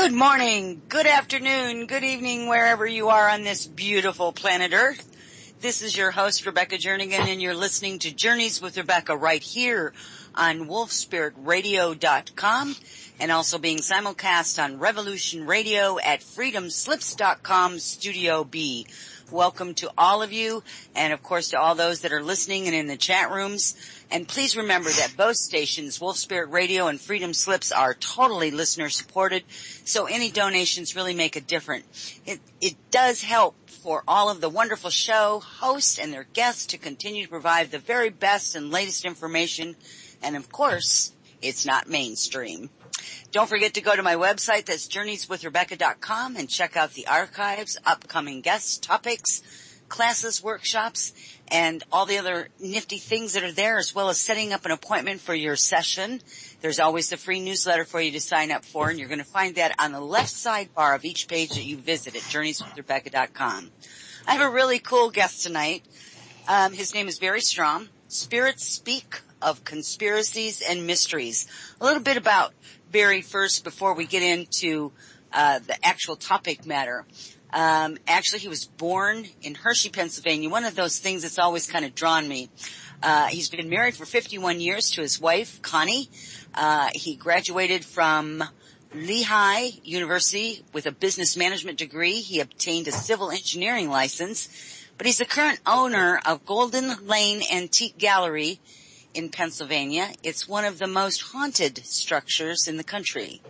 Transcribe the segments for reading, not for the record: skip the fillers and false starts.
Good morning, good afternoon, good evening, wherever you are on this beautiful planet Earth. This is your host, Rebecca Jernigan, and you're listening to Journeys with Rebecca right here on wolfspiritradio.com and also being simulcast on Revolution Radio at freedomslips.com Studio B. Welcome to all of you, and of course to all those that are listening and in the chat rooms. And please remember that both stations, Wolf Spirit Radio and Freedom Slips, are totally listener supported, so any donations really make a difference. It does help for all of the wonderful show hosts and their guests to continue to provide the very best and latest information, and of course, it's not mainstream. Don't forget to go to my website, that's journeyswithrebecca.com, and check out the archives, upcoming guests, topics, classes, workshops, and all the other nifty things that are there, as well as setting up an appointment for your session. There's always the free newsletter for you to sign up for, and you're going to find that on the left sidebar of each page that you visit at journeyswithrebecca.com. I have a really cool guest tonight. His name is Barry Strohm. Spirits Speak of Conspiracies and Mysteries. A little bit about Barry first before we get into the actual topic matter. Actually, he was born in Hershey, Pennsylvania, one of those things that's always kind of drawn me. He's been married for 51 years to his wife, Connie. He graduated from Lehigh University with a business management degree. He obtained a civil engineering license, but he's the current owner of Golden Lane Antique Gallery in Pennsylvania. It's one of the most haunted structures in the country.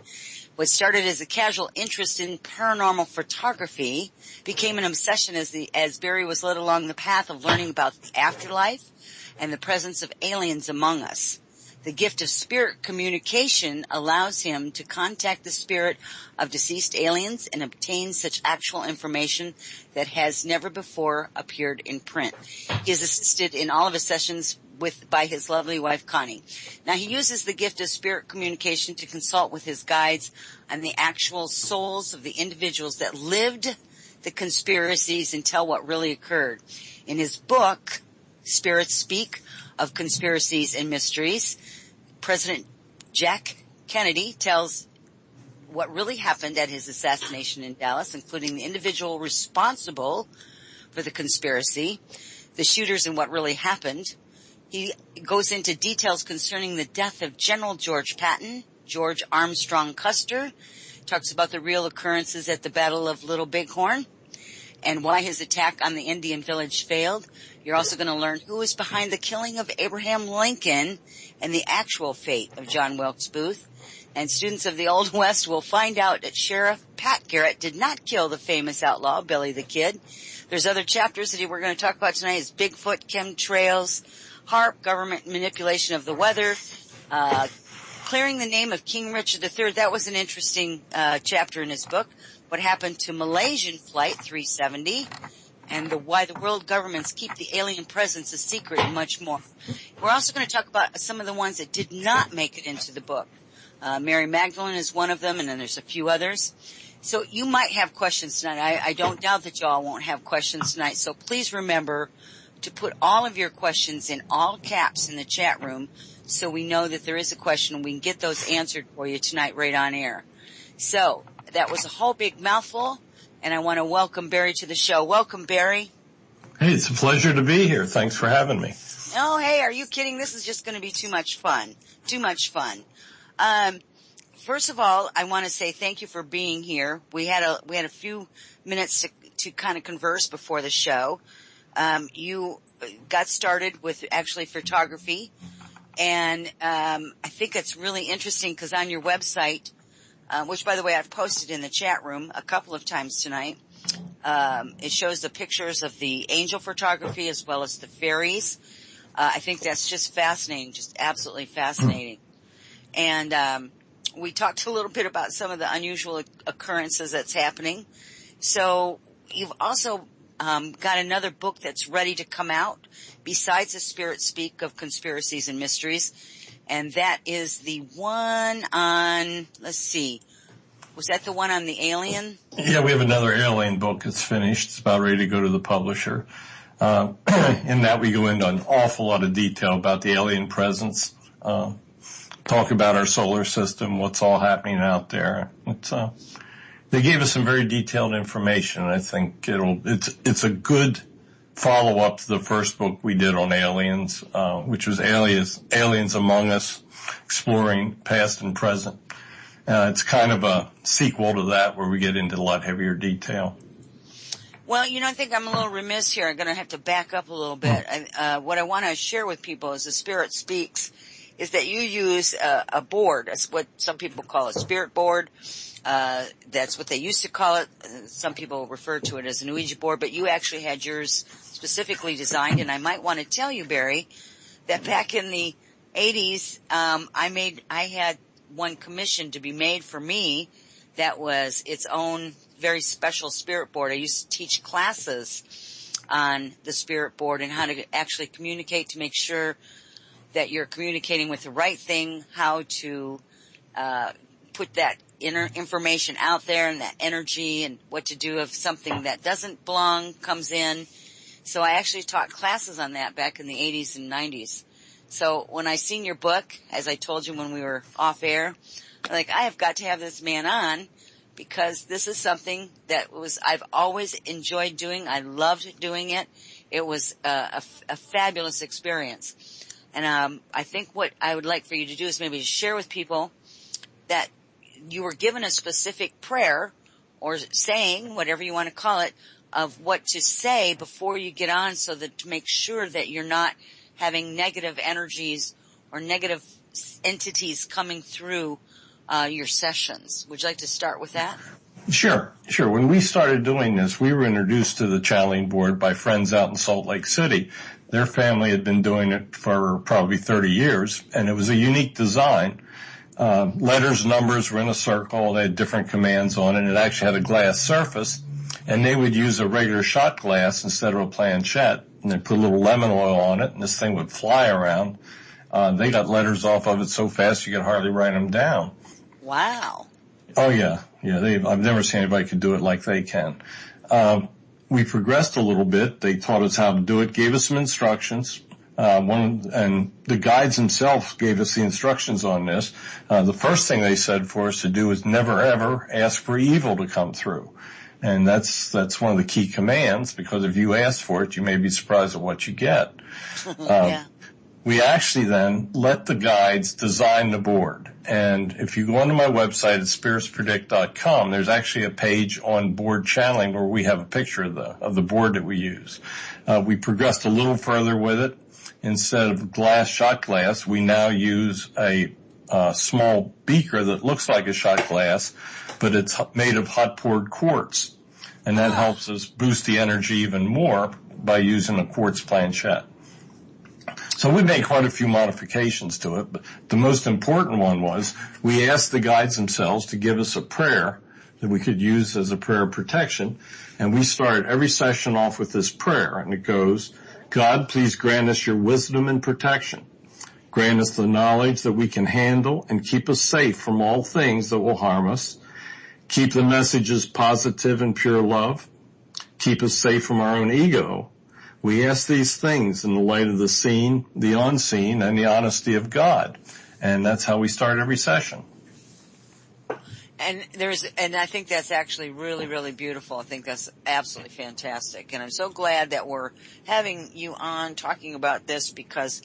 What started as a casual interest in paranormal photography became an obsession as Barry was led along the path of learning about the afterlife and the presence of aliens among us. The gift of spirit communication allows him to contact the spirit of deceased aliens and obtain such actual information that has never before appeared in print. He is assisted in all of his sessions by his lovely wife, Connie. Now, he uses the gift of spirit communication to consult with his guides on the actual souls of the individuals that lived the conspiracies and tell what really occurred. In his book, Spirits Speak of Conspiracies and Mysteries, President Jack Kennedy tells what really happened at his assassination in Dallas, including the individual responsible for the conspiracy, the shooters, and what really happened. He goes into details concerning the death of General George Patton, George Armstrong Custer, talks about the real occurrences at the Battle of Little Bighorn, and why his attack on the Indian village failed. You're also going to learn who is behind the killing of Abraham Lincoln and the actual fate of John Wilkes Booth. And students of the Old West will find out that Sheriff Pat Garrett did not kill the famous outlaw Billy the Kid. There's other chapters that we're going to talk about tonight is Bigfoot, chemtrails, HARP, government manipulation of the weather, clearing the name of King Richard III. That was an interesting chapter in his book. What happened to Malaysian Flight 370, and why the world governments keep the alien presence a secret, and much more. We're also going to talk about some of the ones that did not make it into the book. Mary Magdalene is one of them, and then there's a few others. So you might have questions tonight. I don't doubt that y'all won't have questions tonight. So please remember to put all of your questions in all caps in the chat room so we know that there is a question and we can get those answered for you tonight right on air. So that was a whole big mouthful, and I want to welcome Barry to the show. Welcome, Barry. Hey, it's a pleasure to be here. Thanks for having me. Oh, hey, are you kidding? This is just going to be too much fun. Too much fun. First of all, I want to say thank you for being here. We had a few minutes to kind of converse before the show. You got started with actually photography, and I think it's really interesting because on your website, which by the way I've posted in the chat room a couple of times tonight, it shows the pictures of the angel photography as well as the fairies. I think that's just fascinating, just absolutely fascinating. And we talked a little bit about some of the unusual occurrences that's happening. So you've also got another book that's ready to come out besides the Spirit Speak of Conspiracies and Mysteries. And that is the one on, let's see, was that the one on the alien? Yeah, we have another alien book that's finished. It's about ready to go to the publisher. In that we go into an awful lot of detail about the alien presence, talk about our solar system, what's all happening out there. It's They gave us some very detailed information, and I think it's a good follow-up to the first book we did on aliens, which was Aliens Among Us, Exploring Past and Present. It's kind of a sequel to that where we get into a lot heavier detail. Well, I think I'm a little remiss here. I'm going to have to back up a little bit. What I want to share with people is the Spirit Speaks, is that you use a board. That's what some people call a spirit board. That's what they used to call it. Some people refer to it as an Ouija board, but you actually had yours specifically designed. And I might want to tell you, Barry, that back in the 80s, I had one commissioned to be made for me that was its own very special spirit board. I used to teach classes on the spirit board and how to actually communicate to make sure that you're communicating with the right thing, how to put that inner information out there and that energy, and what to do if something that doesn't belong comes in. So I actually taught classes on that back in the 80s and 90s. So when I seen your book, as I told you when we were off air, I'm like, I have got to have this man on, because this is something that I've always enjoyed doing. I loved doing it. It was a fabulous experience. And I think what I would like for you to do is maybe share with people that you were given a specific prayer or saying, whatever you want to call it, of what to say before you get on, so that to make sure that you're not having negative energies or negative entities coming through your sessions. Would you like to start with that? Sure. When we started doing this, we were introduced to the channeling board by friends out in Salt Lake City. Their family had been doing it for probably 30 years, and it was a unique design. Letters, numbers were in a circle. They had different commands on it. It actually had a glass surface, and they would use a regular shot glass instead of a planchette, and they put a little lemon oil on it, and this thing would fly around. They got letters off of it so fast you could hardly write them down. Wow. Oh, yeah. I've never seen anybody could do it like they can. We progressed a little bit. They taught us how to do it, gave us some instructions. And the guides themselves gave us the instructions on this. The first thing they said for us to do is never ever ask for evil to come through. And that's one of the key commands, because if you ask for it, you may be surprised at what you get. Yeah. We actually then let the guides design the board. And if you go onto my website at spiritspredict.com, there's actually a page on board channeling where we have a picture of the board that we use. We progressed a little further with it. Instead of shot glass, we now use a small beaker that looks like a shot glass, but it's made of hot poured quartz. And that helps us boost the energy even more by using a quartz planchette. So we made quite a few modifications to it, but the most important one was we asked the guides themselves to give us a prayer that we could use as a prayer of protection. And we start every session off with this prayer, and it goes, God, please grant us your wisdom and protection. Grant us the knowledge that we can handle and keep us safe from all things that will harm us. Keep the messages positive and pure love. Keep us safe from our own ego. We ask these things in the light of the seen, the unseen, and the honesty of God. And that's how we start every session. And I think that's actually really, really beautiful. I think that's absolutely fantastic. And I'm so glad that we're having you on talking about this, because,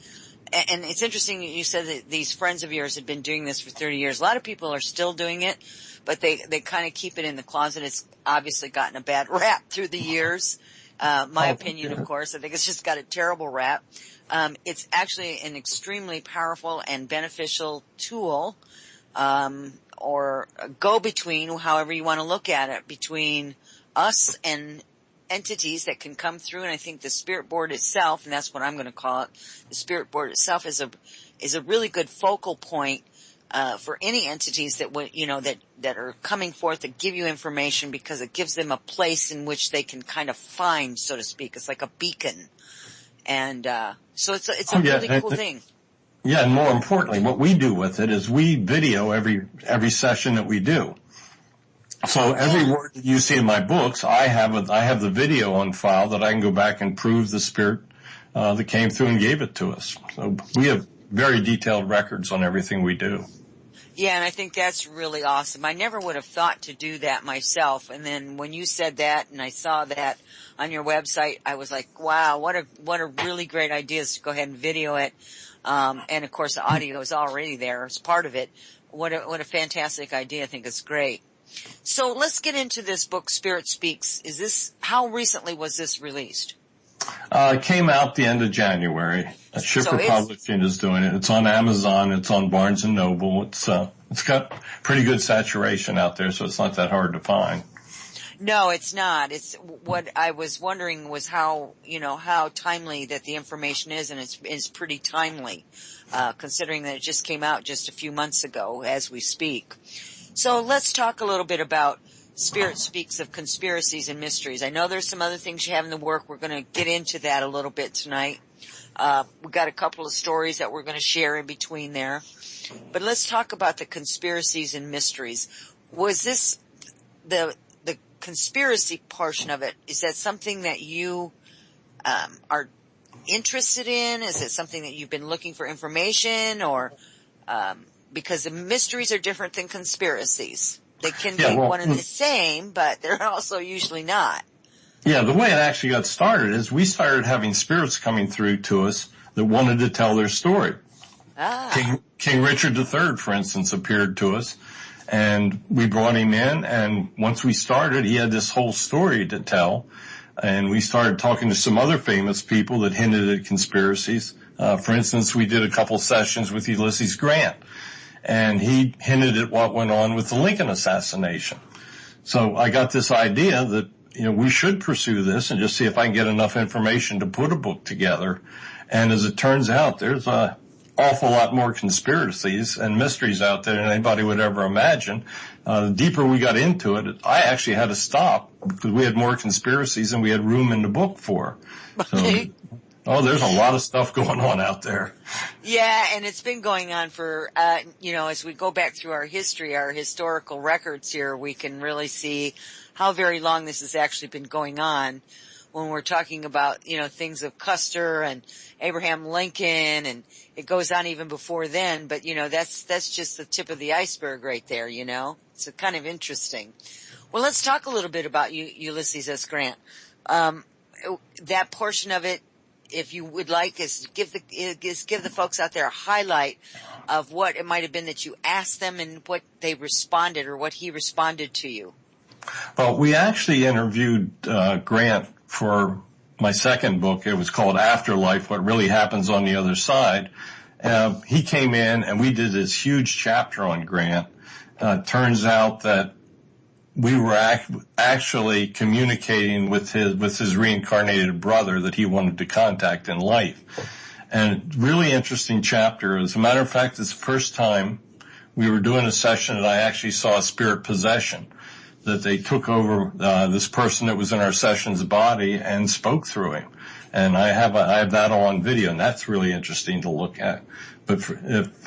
and it's interesting that you said that these friends of yours had been doing this for 30 years. A lot of people are still doing it, but they kind of keep it in the closet. It's obviously gotten a bad rap through the years. My opinion, of course, I think it's just got a terrible rap. It's actually an extremely powerful and beneficial tool, or a go-between, however you want to look at it, between us and entities that can come through. And I think the spirit board itself, and that's what I'm going to call it, the spirit board itself is a really good focal point for any entities that that are coming forth to give you information, because it gives them a place in which they can kind of find, so to speak. It's like a beacon. And so it's a really cool thing. Yeah, and more importantly, what we do with it is we video every session that we do. So every word that you see in my books, I have the video on file that I can go back and prove the spirit that came through and gave it to us. So we have very detailed records on everything we do. Yeah, and I think that's really awesome. I never would have thought to do that myself. And then when you said that and I saw that on your website, I was like, wow, what a really great idea is to go ahead and video it. And of course the audio is already there as part of it. What a fantastic idea. I think it's great. So let's get into this book, Spirit Speaks. How recently was this released? It came out the end of January. Schiffer Publishing is doing it. It's on Amazon. It's on Barnes and Noble. It's got pretty good saturation out there, so it's not that hard to find. No, it's not. It's what I was wondering was how timely that the information is, and it's pretty timely, considering that it just came out just a few months ago as we speak. So let's talk a little bit about Spirit Speaks of conspiracies and mysteries. I know there's some other things you have in the work. We're going to get into that a little bit tonight. We've got a couple of stories that we're going to share in between there. But let's talk about the conspiracies and mysteries. Was this the conspiracy portion of it? Is that something that you are interested in? Is it something that you've been looking for information, or because the mysteries are different than conspiracies? They can be one and the same, but they're also usually not. Yeah, the way it actually got started is we started having spirits coming through to us that wanted to tell their story. King Richard III, for instance, appeared to us, and we brought him in, and once we started, he had this whole story to tell, and we started talking to some other famous people that hinted at conspiracies. For instance, we did a couple sessions with Ulysses Grant, and he hinted at what went on with the Lincoln assassination. So I got this idea that, we should pursue this and just see if I can get enough information to put a book together. And as it turns out, there's an awful lot more conspiracies and mysteries out there than anybody would ever imagine. The deeper we got into it, I actually had to stop because we had more conspiracies than we had room in the book for. So, there's a lot of stuff going on out there. Yeah, and it's been going on for, as we go back through our history, our historical records here, we can really see how very long this has actually been going on when we're talking about, things of Custer and Abraham Lincoln, and it goes on even before then, but, that's just the tip of the iceberg right there, It's kind of interesting. Well, let's talk a little bit about Ulysses S. Grant. That portion of it, if you would like, is give the folks out there a highlight of what it might have been that you asked them and what they responded, or what he responded to you. Well, we actually interviewed Grant for my second book. It was called Afterlife, What Really Happens on the Other Side. He came in and we did this huge chapter on Grant. Turns out that we were actually communicating with his reincarnated brother that he wanted to contact in life. And really interesting chapter. As a matter of fact, it's the first time we were doing a session that I actually saw a spirit possession, that they took over this person that was in our session's body and spoke through him. And I have that all on video, and that's really interesting to look at. But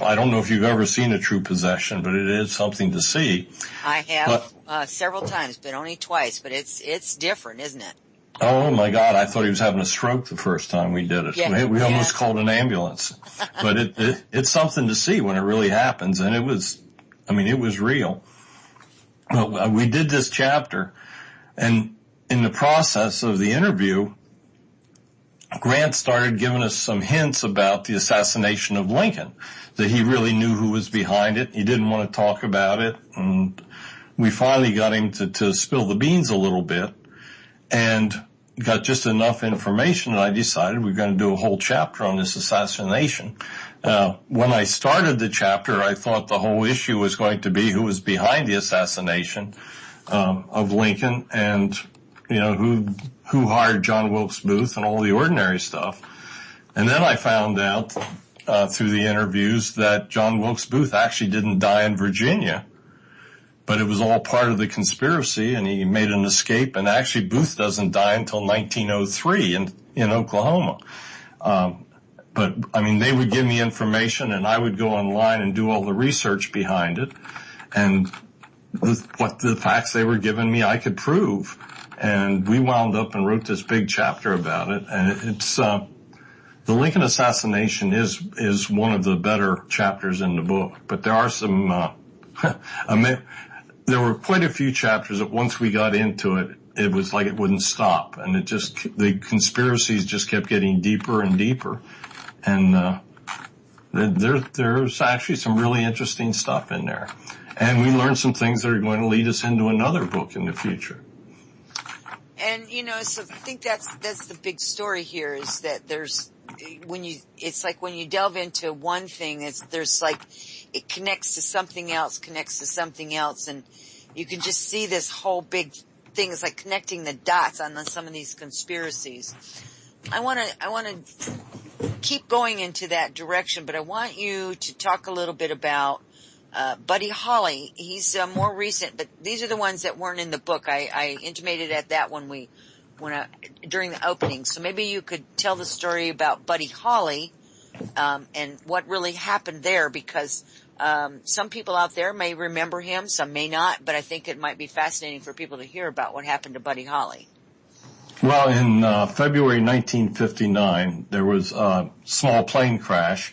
I don't know if you've ever seen a true possession, but it is something to see. I have several times, but only twice. But it's different, isn't it? Oh my God! I thought he was having a stroke the first time we did it. Yeah, we almost called an ambulance. But it's something to see when it really happens, and it was real. Well, we did this chapter, and in the process of the interview, Grant started giving us some hints about the assassination of Lincoln, that he really knew who was behind it. He didn't want to talk about it, and we finally got him to spill the beans a little bit, and got just enough information that I decided we were going to do a whole chapter on this assassination. When I started the chapter, I thought the whole issue was going to be who was behind the assassination of Lincoln, and who hired John Wilkes Booth and all the ordinary stuff. And then I found out through the interviews that John Wilkes Booth actually didn't die in Virginia, but it was all part of the conspiracy, and he made an escape. And actually, Booth doesn't die until 1903 in Oklahoma. But they would give me information, and I would go online and do all the research behind it. And what the facts they were giving me, I could prove. And we wound up and wrote this big chapter about it. And it's the Lincoln assassination is one of the better chapters in the book. But there are some I mean, there were quite a few chapters that once we got into it, it was like it wouldn't stop, and the conspiracies just kept getting deeper and deeper, and there's actually some really interesting stuff in there, and we learned some things that are going to lead us into another book in the future. And so I think that's the big story here, is that it's like when you delve into one thing, it connects to something else, and you can just see this whole big thing. It's like connecting the dots on some of these conspiracies. I want to keep going into that direction, but I want you to talk a little bit about Buddy Holly. He's more recent, but these are the ones that weren't in the book. I intimated at that when during the opening. So maybe you could tell the story about Buddy Holly and what really happened there, because some people out there may remember him, some may not, but I think it might be fascinating for people to hear about what happened to Buddy Holly. Well, in February 1959, there was a small plane crash.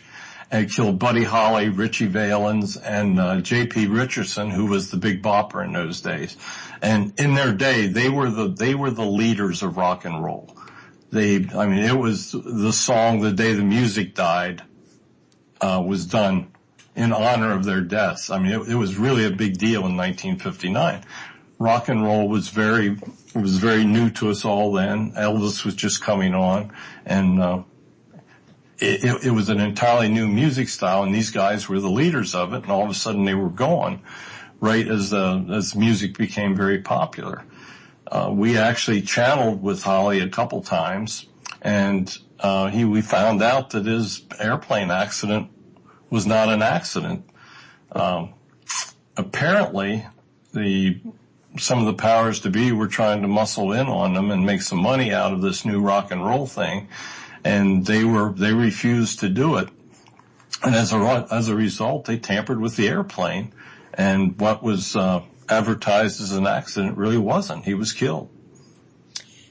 It killed Buddy Holly, Richie Valens, and J.P. Richardson, who was the big bopper in those days. And in their day, they were the leaders of rock and roll. It was the song "The Day the Music Died" was done in honor of their deaths. I mean, it was really a big deal in 1959. Rock and roll was very new to us all then. Elvis was just coming on, and it was an entirely new music style, and these guys were the leaders of it, and all of a sudden they were gone right as music became very popular. We actually channeled with Holly a couple times, and we found out that his airplane accident was not an accident. Apparently, some of the powers to be were trying to muscle in on them and make some money out of this new rock and roll thing, and they refused to do it. And as a result, they tampered with the airplane, and what was advertised as an accident really wasn't. He was killed.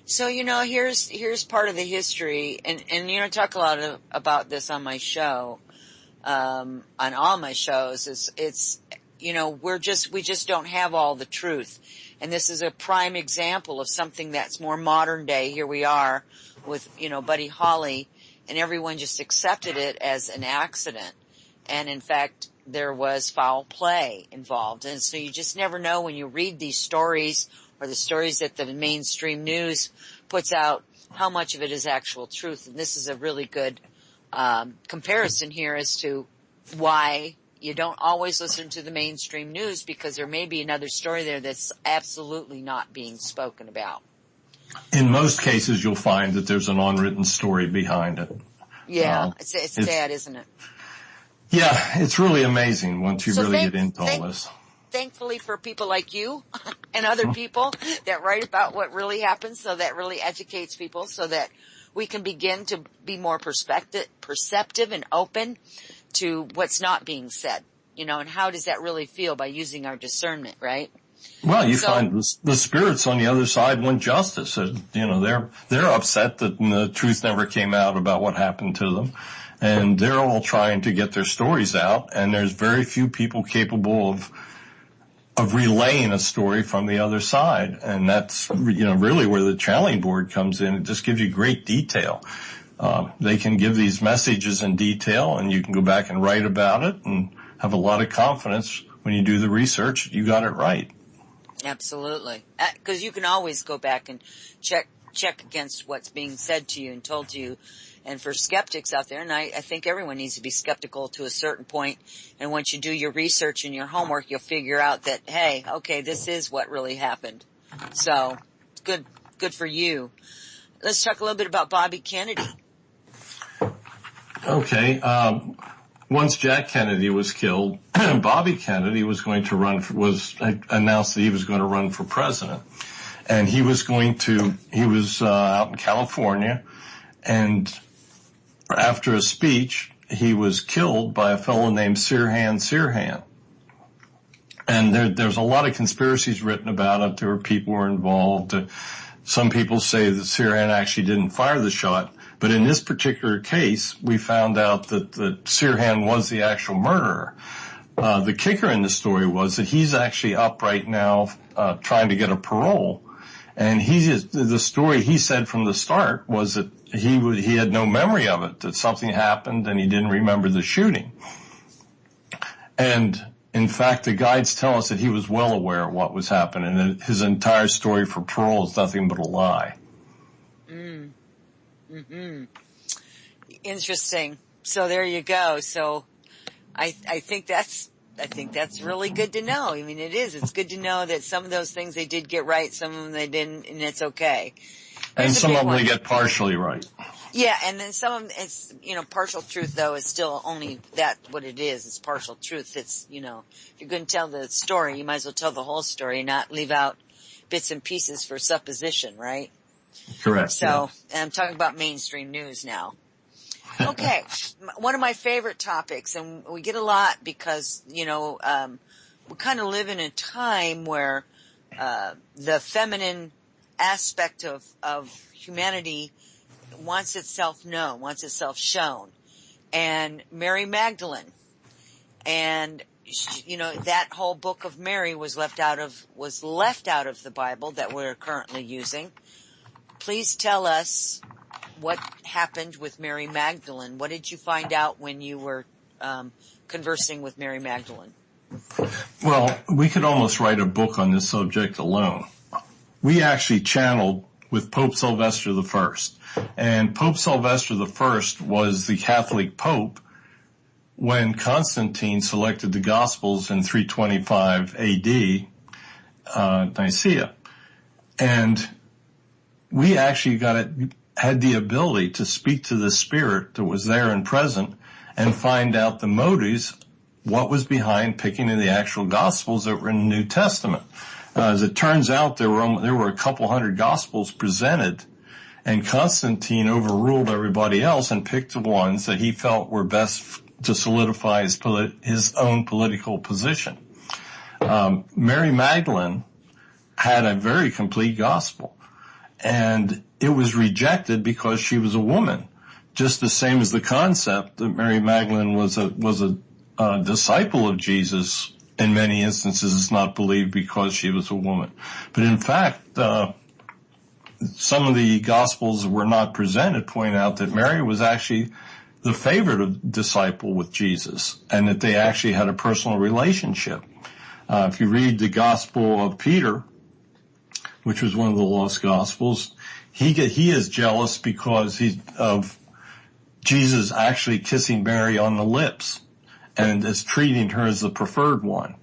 So, here's part of the history, and I talk a lot about this on my show, on all my shows. We just don't have all the truth. And this is a prime example of something that's more modern day. Here we are with, Buddy Holly, and everyone just accepted it as an accident. And in fact, there was foul play involved. And so you just never know when you read these stories, or the stories that the mainstream news puts out, how much of it is actual truth. And this is a really good comparison here as to why you don't always listen to the mainstream news, because there may be another story there that's absolutely not being spoken about. In most cases, you'll find that there's an unwritten story behind it. Yeah, it's sad, isn't it? Yeah, it's really amazing once you really get into all this. Thankfully for people like you and other people that write about what really happens, so that really educates people, so that we can begin to be more perceptive and open to what's not being said, and how does that really feel by using our discernment, right? Well, you find the spirits on the other side want justice. They're upset that the truth never came out about what happened to them, and they're all trying to get their stories out, and there's very few people capable of relaying a story from the other side, and that's really where the channeling board comes in. It just gives you great detail. They can give these messages in detail, and you can go back and write about it and have a lot of confidence when you do the research. You got it right. Absolutely. Because you can always go back and check against what's being said to you and told to you. And for skeptics out there, and I think everyone needs to be skeptical to a certain point, and once you do your research and your homework, you'll figure out that, hey, okay, this is what really happened. So, good for you. Let's talk a little bit about Bobby Kennedy. Okay. Once Jack Kennedy was killed, Bobby Kennedy was announced that he was going to run for president. And he was out in California, and after a speech, he was killed by a fellow named Sirhan. And there's a lot of conspiracies written about it. There were people who were involved. Some people say that Sirhan actually didn't fire the shot. But in this particular case, we found out that Sirhan was the actual murderer. The kicker in the story was that he's actually up right now, trying to get a parole. And the story he said from the start was that he had no memory of it, that something happened and he didn't remember the shooting. And in fact, the guides tell us that he was well aware of what was happening, and his entire story for parole is nothing but a lie. Interesting. So there you go. So I think that's really good to know. I mean, it's good to know that some of those things they did get right, some of them they didn't, and it's okay. And some of them they get partially right. Yeah, and then some of them, it's, partial truth though is still only what it is. It's partial truth. It's, if you're going to tell the story, you might as well tell the whole story and not leave out bits and pieces for supposition, right? Correct. So, and I'm talking about mainstream news now. Okay. One of my favorite topics, and we get a lot because, we kind of live in a time where, the feminine aspect of humanity wants itself known, wants itself shown. And Mary Magdalene, and, that whole book of Mary was left out of the Bible that we're currently using. Please tell us what happened with Mary Magdalene. What did you find out when you were conversing with Mary Magdalene? Well, we could almost write a book on this subject alone. We actually channeled with Pope Sylvester I. And Pope Sylvester I was the Catholic Pope when Constantine selected the Gospels in 325 AD, Nicaea. And we actually had the ability to speak to the spirit that was there and present and find out the motives, what was behind picking in the actual Gospels that were in the New Testament. As it turns out, there were a couple hundred Gospels presented, and Constantine overruled everybody else and picked the ones that he felt were best to solidify his own political position. Mary Magdalene had a very complete Gospel, and it was rejected because she was a woman, just the same as the concept that Mary Magdalene was a disciple of Jesus. In many instances, is not believed because she was a woman. But in fact, some of the Gospels that were not presented point out that Mary was actually the favorite disciple with Jesus, and that they actually had a personal relationship. If you read the Gospel of Peter, which was one of the lost Gospels, he is jealous because of Jesus actually kissing Mary on the lips and is treating her as the preferred one.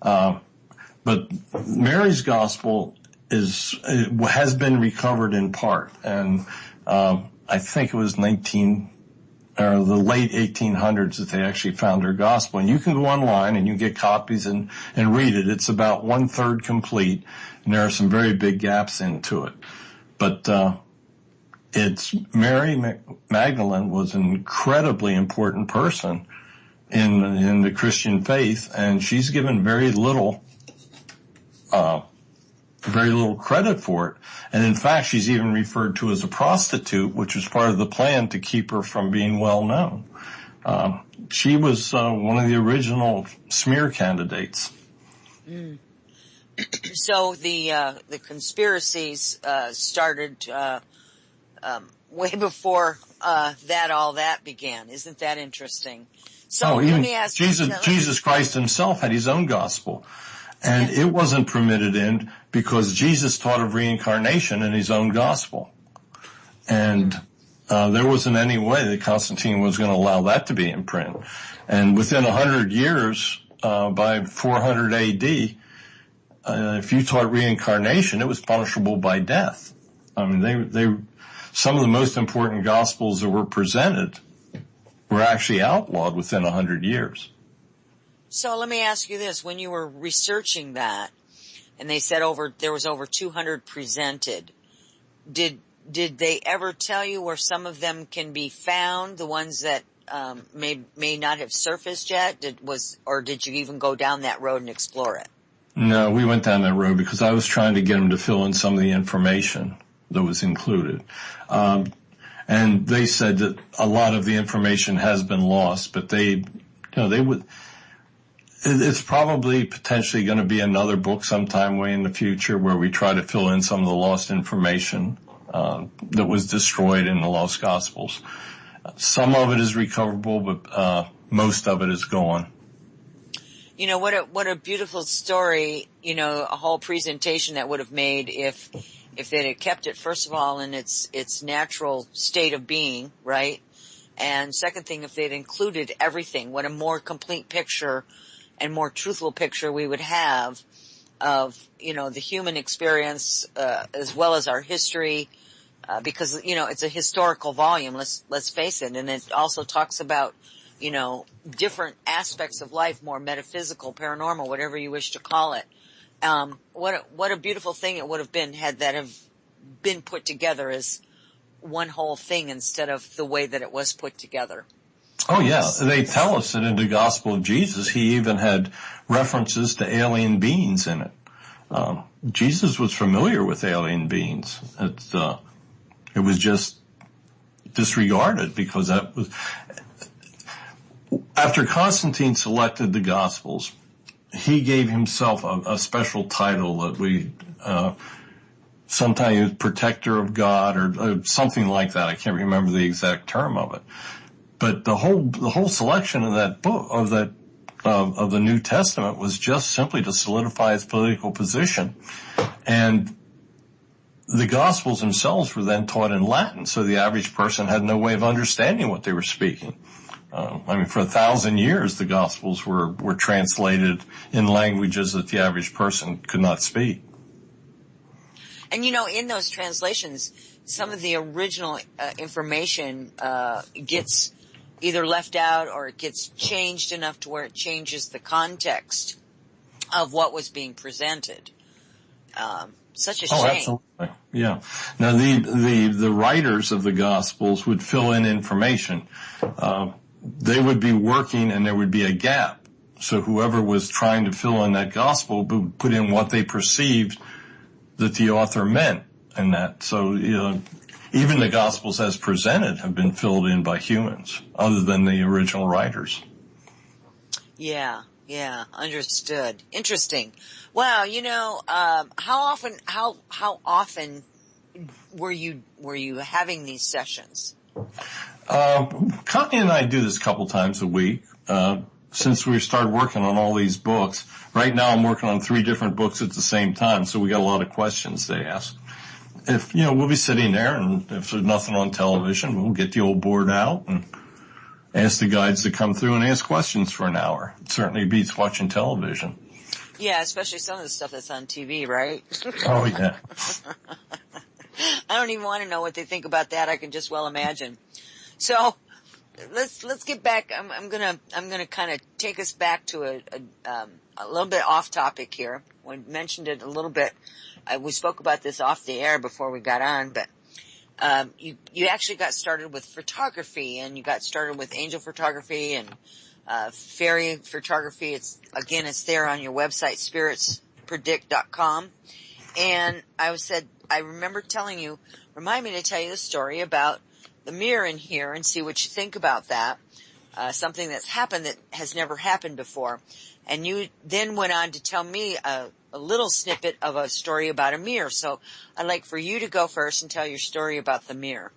But Mary's Gospel has been recovered in part, and I think it was the late 1800s that they actually found her Gospel. And you can go online and you get copies and read it. It's about 1/3 complete, and there are some very big gaps into it. But it's Mary Magdalene was an incredibly important person in the Christian faith, and she's given very little credit for it. And in fact, she's even referred to as a prostitute, which was part of the plan to keep her from being well known. She was one of the original smear candidates. So the conspiracies started way before all that began. Isn't that interesting? So let me ask Jesus Christ himself had his own Gospel, and it wasn't permitted in because Jesus taught of reincarnation in his own Gospel. And there wasn't any way that Constantine was going to allow that to be in print. And within 100 years, by 400 AD, if you taught reincarnation, it was punishable by death. I mean, some of the most important Gospels that were presented were actually outlawed within 100 years. So let me ask you this. When you were researching that, and they said there was over 200 presented, did they ever tell you where some of them can be found, the ones that may not have surfaced yet? Or did you even go down that road and explore it? No, we went down that road because I was trying to get them to fill in some of the information that was included. And they said that a lot of the information has been lost, but they would, It's probably potentially going to be another book sometime way in the future where we try to fill in some of the lost information that was destroyed in the lost Gospels. Some of it is recoverable, but most of it is gone. You know, what a beautiful story, you know, a whole presentation that would have made if they had kept it, first of all, in its natural state of being, right? And second thing, if they'd included everything, what a more complete picture and more truthful picture we would have of, you know, the human experience, as well as our history, because, you know, it's a historical volume, let's face it. And it also talks about, you know, different aspects of life, more metaphysical, paranormal, whatever you wish to call it. What a beautiful thing it would have been had that have been put together as one whole thing instead of the way that it was put together. Oh yeah, they tell us that in the Gospel of Jesus, he even had references to alien beings in it. Jesus was familiar with alien beings. It was just disregarded because that was, after Constantine selected the Gospels, he gave himself a special title that we, sometimes protector of God or something like that. I can't remember the exact term of it. But the whole selection of that book, of the New Testament was just simply to solidify its political position. And the Gospels themselves were then taught in Latin, so the average person had no way of understanding what they were speaking. For 1,000 years, the Gospels were translated in languages that the average person could not speak. And, you know, in those translations, some of the original information gets either left out or it gets changed enough to where it changes the context of what was being presented. Such a shame. Oh, absolutely. Yeah. Now, the writers of the Gospels would fill in information. They would be working and there would be a gap. So whoever was trying to fill in that Gospel would put in what they perceived that the author meant in that. So, you know, even the Gospels as presented have been filled in by humans other than the original writers. Yeah, understood. Interesting. Wow, you know, how often were you having these sessions? Connie and I do this a couple times a week. Since we started working on all these books, right now I'm working on 3 different books at the same time, so we got a lot of questions to ask. If, you know, we'll be sitting there, and if there's nothing on television, we'll get the old board out and ask the guides to come through and ask questions for an hour. It certainly beats watching television. Yeah, especially some of the stuff that's on TV, right? Oh, yeah. I don't even want to know what they think about that. I can just well imagine. So let's get back. I'm gonna kind of take us back to a little bit off topic here. We mentioned it a little bit. We spoke about this off the air before we got on, but you actually got started with photography, and you got started with angel photography and fairy photography. It's there on your website, spiritspredict.com. And I remember telling you, remind me to tell you the story about the mirror in here and see what you think about that. Something that's happened that has never happened before. And you then went on to tell me a little snippet of a story about a mirror. So I'd like for you to go first and tell your story about the mirror.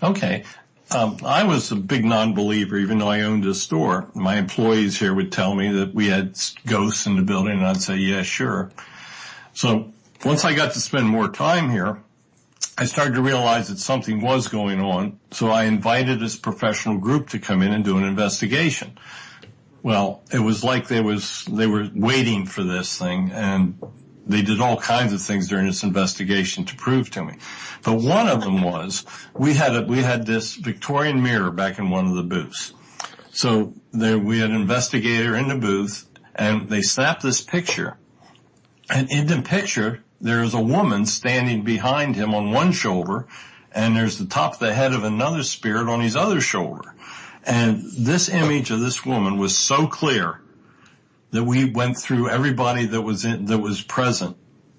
Okay. I was a big non-believer, even though I owned a store. My employees here would tell me that we had ghosts in the building, and I'd say, yeah, sure. So once I got to spend more time here, I started to realize that something was going on. So I invited this professional group to come in and do an investigation. Well, it was like they were waiting for this thing, and they did all kinds of things during this investigation to prove to me. But one of them was, we had this Victorian mirror back in one of the booths. So we had an investigator in the booth, and they snapped this picture. And in the picture, there's a woman standing behind him on one shoulder, and there's the top of the head of another spirit on his other shoulder. And this image of this woman was so clear that we went through everybody that was present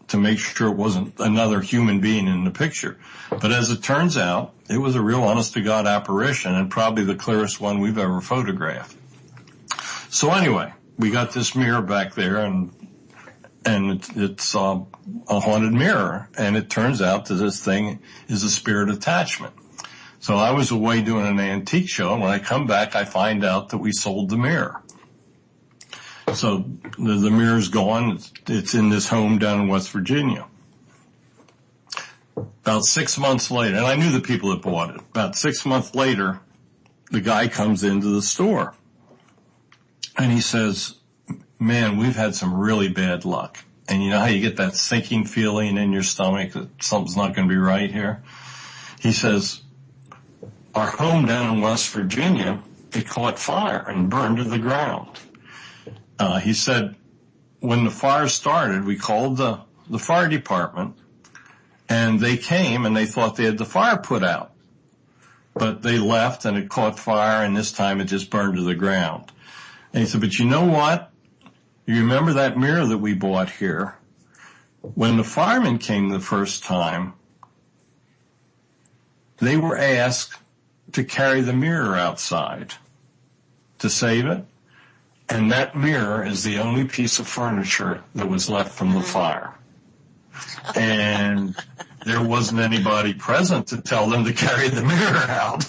to make sure it wasn't another human being in the picture. But as it turns out, it was a real honest-to-God apparition, and probably the clearest one we've ever photographed. So anyway, we got this mirror back there, and it's a haunted mirror, and it turns out that this thing is a spirit attachment. So I was away doing an antique show, and when I come back, I find out that we sold the mirror. So the mirror's gone. It's in this home down in West Virginia. About 6 months later, and I knew the people that bought it. About 6 months later, the guy comes into the store, and he says, man, we've had some really bad luck. And you know how you get that sinking feeling in your stomach that something's not going to be right here? He says, our home down in West Virginia, it caught fire and burned to the ground. He said, when the fire started, we called the fire department, and they came and they thought they had the fire put out. But they left and it caught fire, and this time it just burned to the ground. And he said, but you know what? You remember that mirror that we bought here? When the firemen came the first time, they were asked to carry the mirror outside to save it. And that mirror is the only piece of furniture that was left from the fire. And there wasn't anybody present to tell them to carry the mirror out.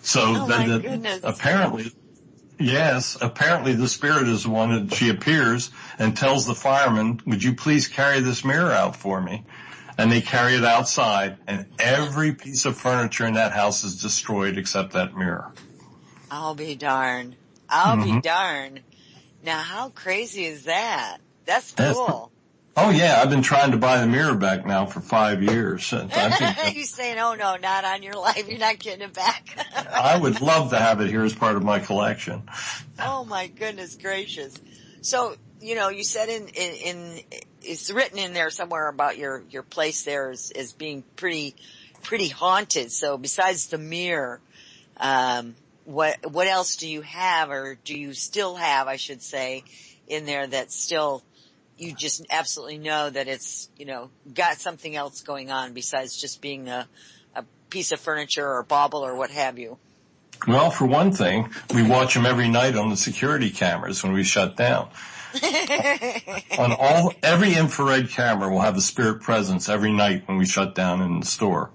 So apparently the spirit is one, and she appears and tells the fireman, would you please carry this mirror out for me? And they carry it outside, and every piece of furniture in that house is destroyed except that mirror. I'll be darned. I'll be darned. Now, how crazy is that? That's cool. Oh, yeah. I've been trying to buy the mirror back now for 5 years. You're saying, oh, no, not on your life. You're not getting it back. I would love to have it here as part of my collection. Oh, my goodness gracious. So, you know, you said in it's written in there somewhere about your place there as being pretty haunted. So besides the mirror, what else do you have, or do you still have, I should say, in there that still you just absolutely know that it's, you know, got something else going on besides just being a piece of furniture or bauble or what have you? Well, for one thing, we watch them every night on the security cameras when we shut down. Every infrared camera will have a spirit presence every night when we shut down in the store.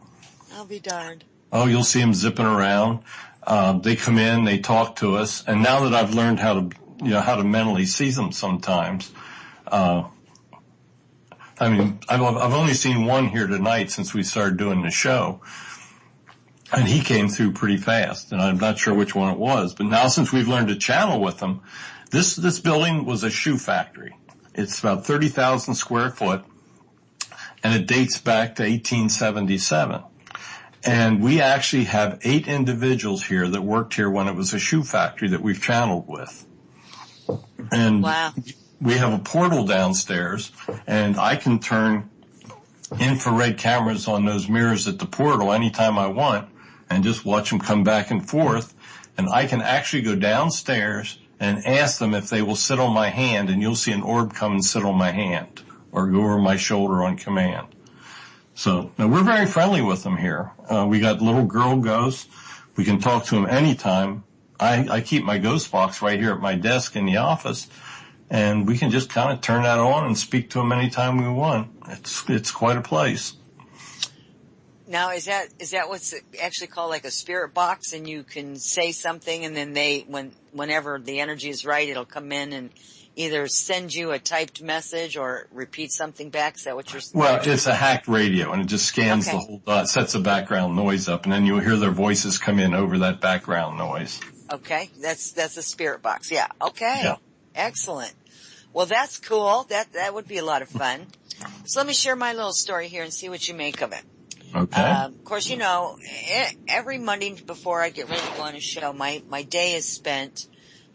I'll be darned. Oh, you'll see them zipping around. They come in, they talk to us, and now that I've learned how to mentally see them sometimes, I've only seen one here tonight since we started doing the show, and he came through pretty fast, and I'm not sure which one it was, but now since we've learned to channel with them, this building was a shoe factory. It's about 30,000 square foot, and it dates back to 1877. And we actually have 8 individuals here that worked here when it was a shoe factory that we've channeled with. And wow. We have a portal downstairs, and I can turn infrared cameras on those mirrors at the portal anytime I want and just watch them come back and forth. And I can actually go downstairs and ask them if they will sit on my hand, and you'll see an orb come and sit on my hand or go over my shoulder on command. So now we're very friendly with them here. We got little girl ghosts. We can talk to them anytime. I keep my ghost box right here at my desk in the office, and we can just kind of turn that on and speak to them anytime we want. It's quite a place. Now, is that what's actually called like a spirit box, and you can say something, and then whenever the energy is right, it'll come in and either send you a typed message or repeat something back? Is that what you're saying? Well, it's a hacked radio, and it just scans the whole dot, sets a background noise up, and then you'll hear their voices come in over that background noise. Okay, that's a spirit box. Yeah. Okay. Yeah. Excellent. Well, that's cool. That would be a lot of fun. So let me share my little story here and see what you make of it. Okay. Of course, you know, every Monday before I get ready to go on a show, my day is spent,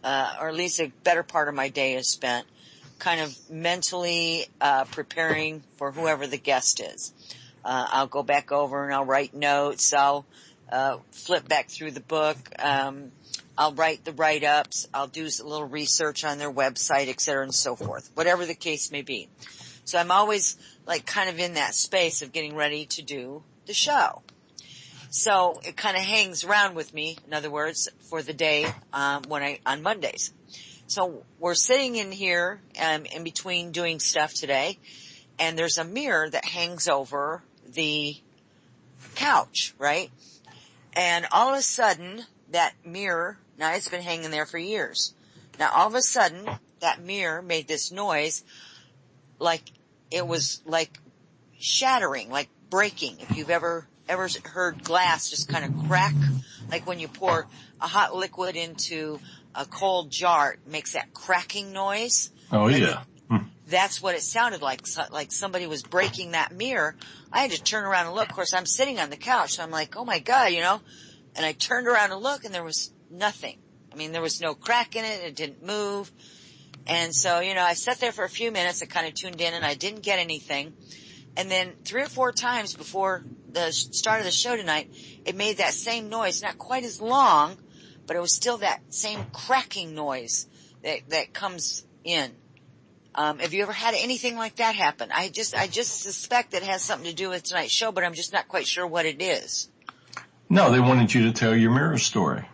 or at least a better part of my day is spent kind of mentally preparing for whoever the guest is. I'll go back over and I'll write notes. I'll flip back through the book. I'll write the write-ups. I'll do a little research on their website, et cetera, and so forth, whatever the case may be. So I'm always like kind of in that space of getting ready to do the show. So it kind of hangs around with me, in other words, for the day on Mondays. So we're sitting in here, in between doing stuff today, and there's a mirror that hangs over the couch, right? And all of a sudden, that mirror, now it's been hanging there for years. Now all of a sudden, that mirror made this noise like it was like shattering, like breaking. If you've ever heard glass just kind of crack, like when you pour a hot liquid into a cold jar, it makes that cracking noise. Oh, yeah. That's what it sounded like somebody was breaking that mirror. I had to turn around and look. Of course, I'm sitting on the couch, so I'm like, oh my God, and I turned around and looked, and there was nothing. I mean, there was no crack in it. It didn't move. And so, I sat there for a few minutes. I kind of tuned in, and I didn't get anything. And then 3 or 4 times before the start of the show tonight, it made that same noise, not quite as long, but it was still that same cracking noise that comes in. Have you ever had anything like that happen? I just suspect it has something to do with tonight's show, but I'm just not quite sure what it is. No, they wanted you to tell your mirror story.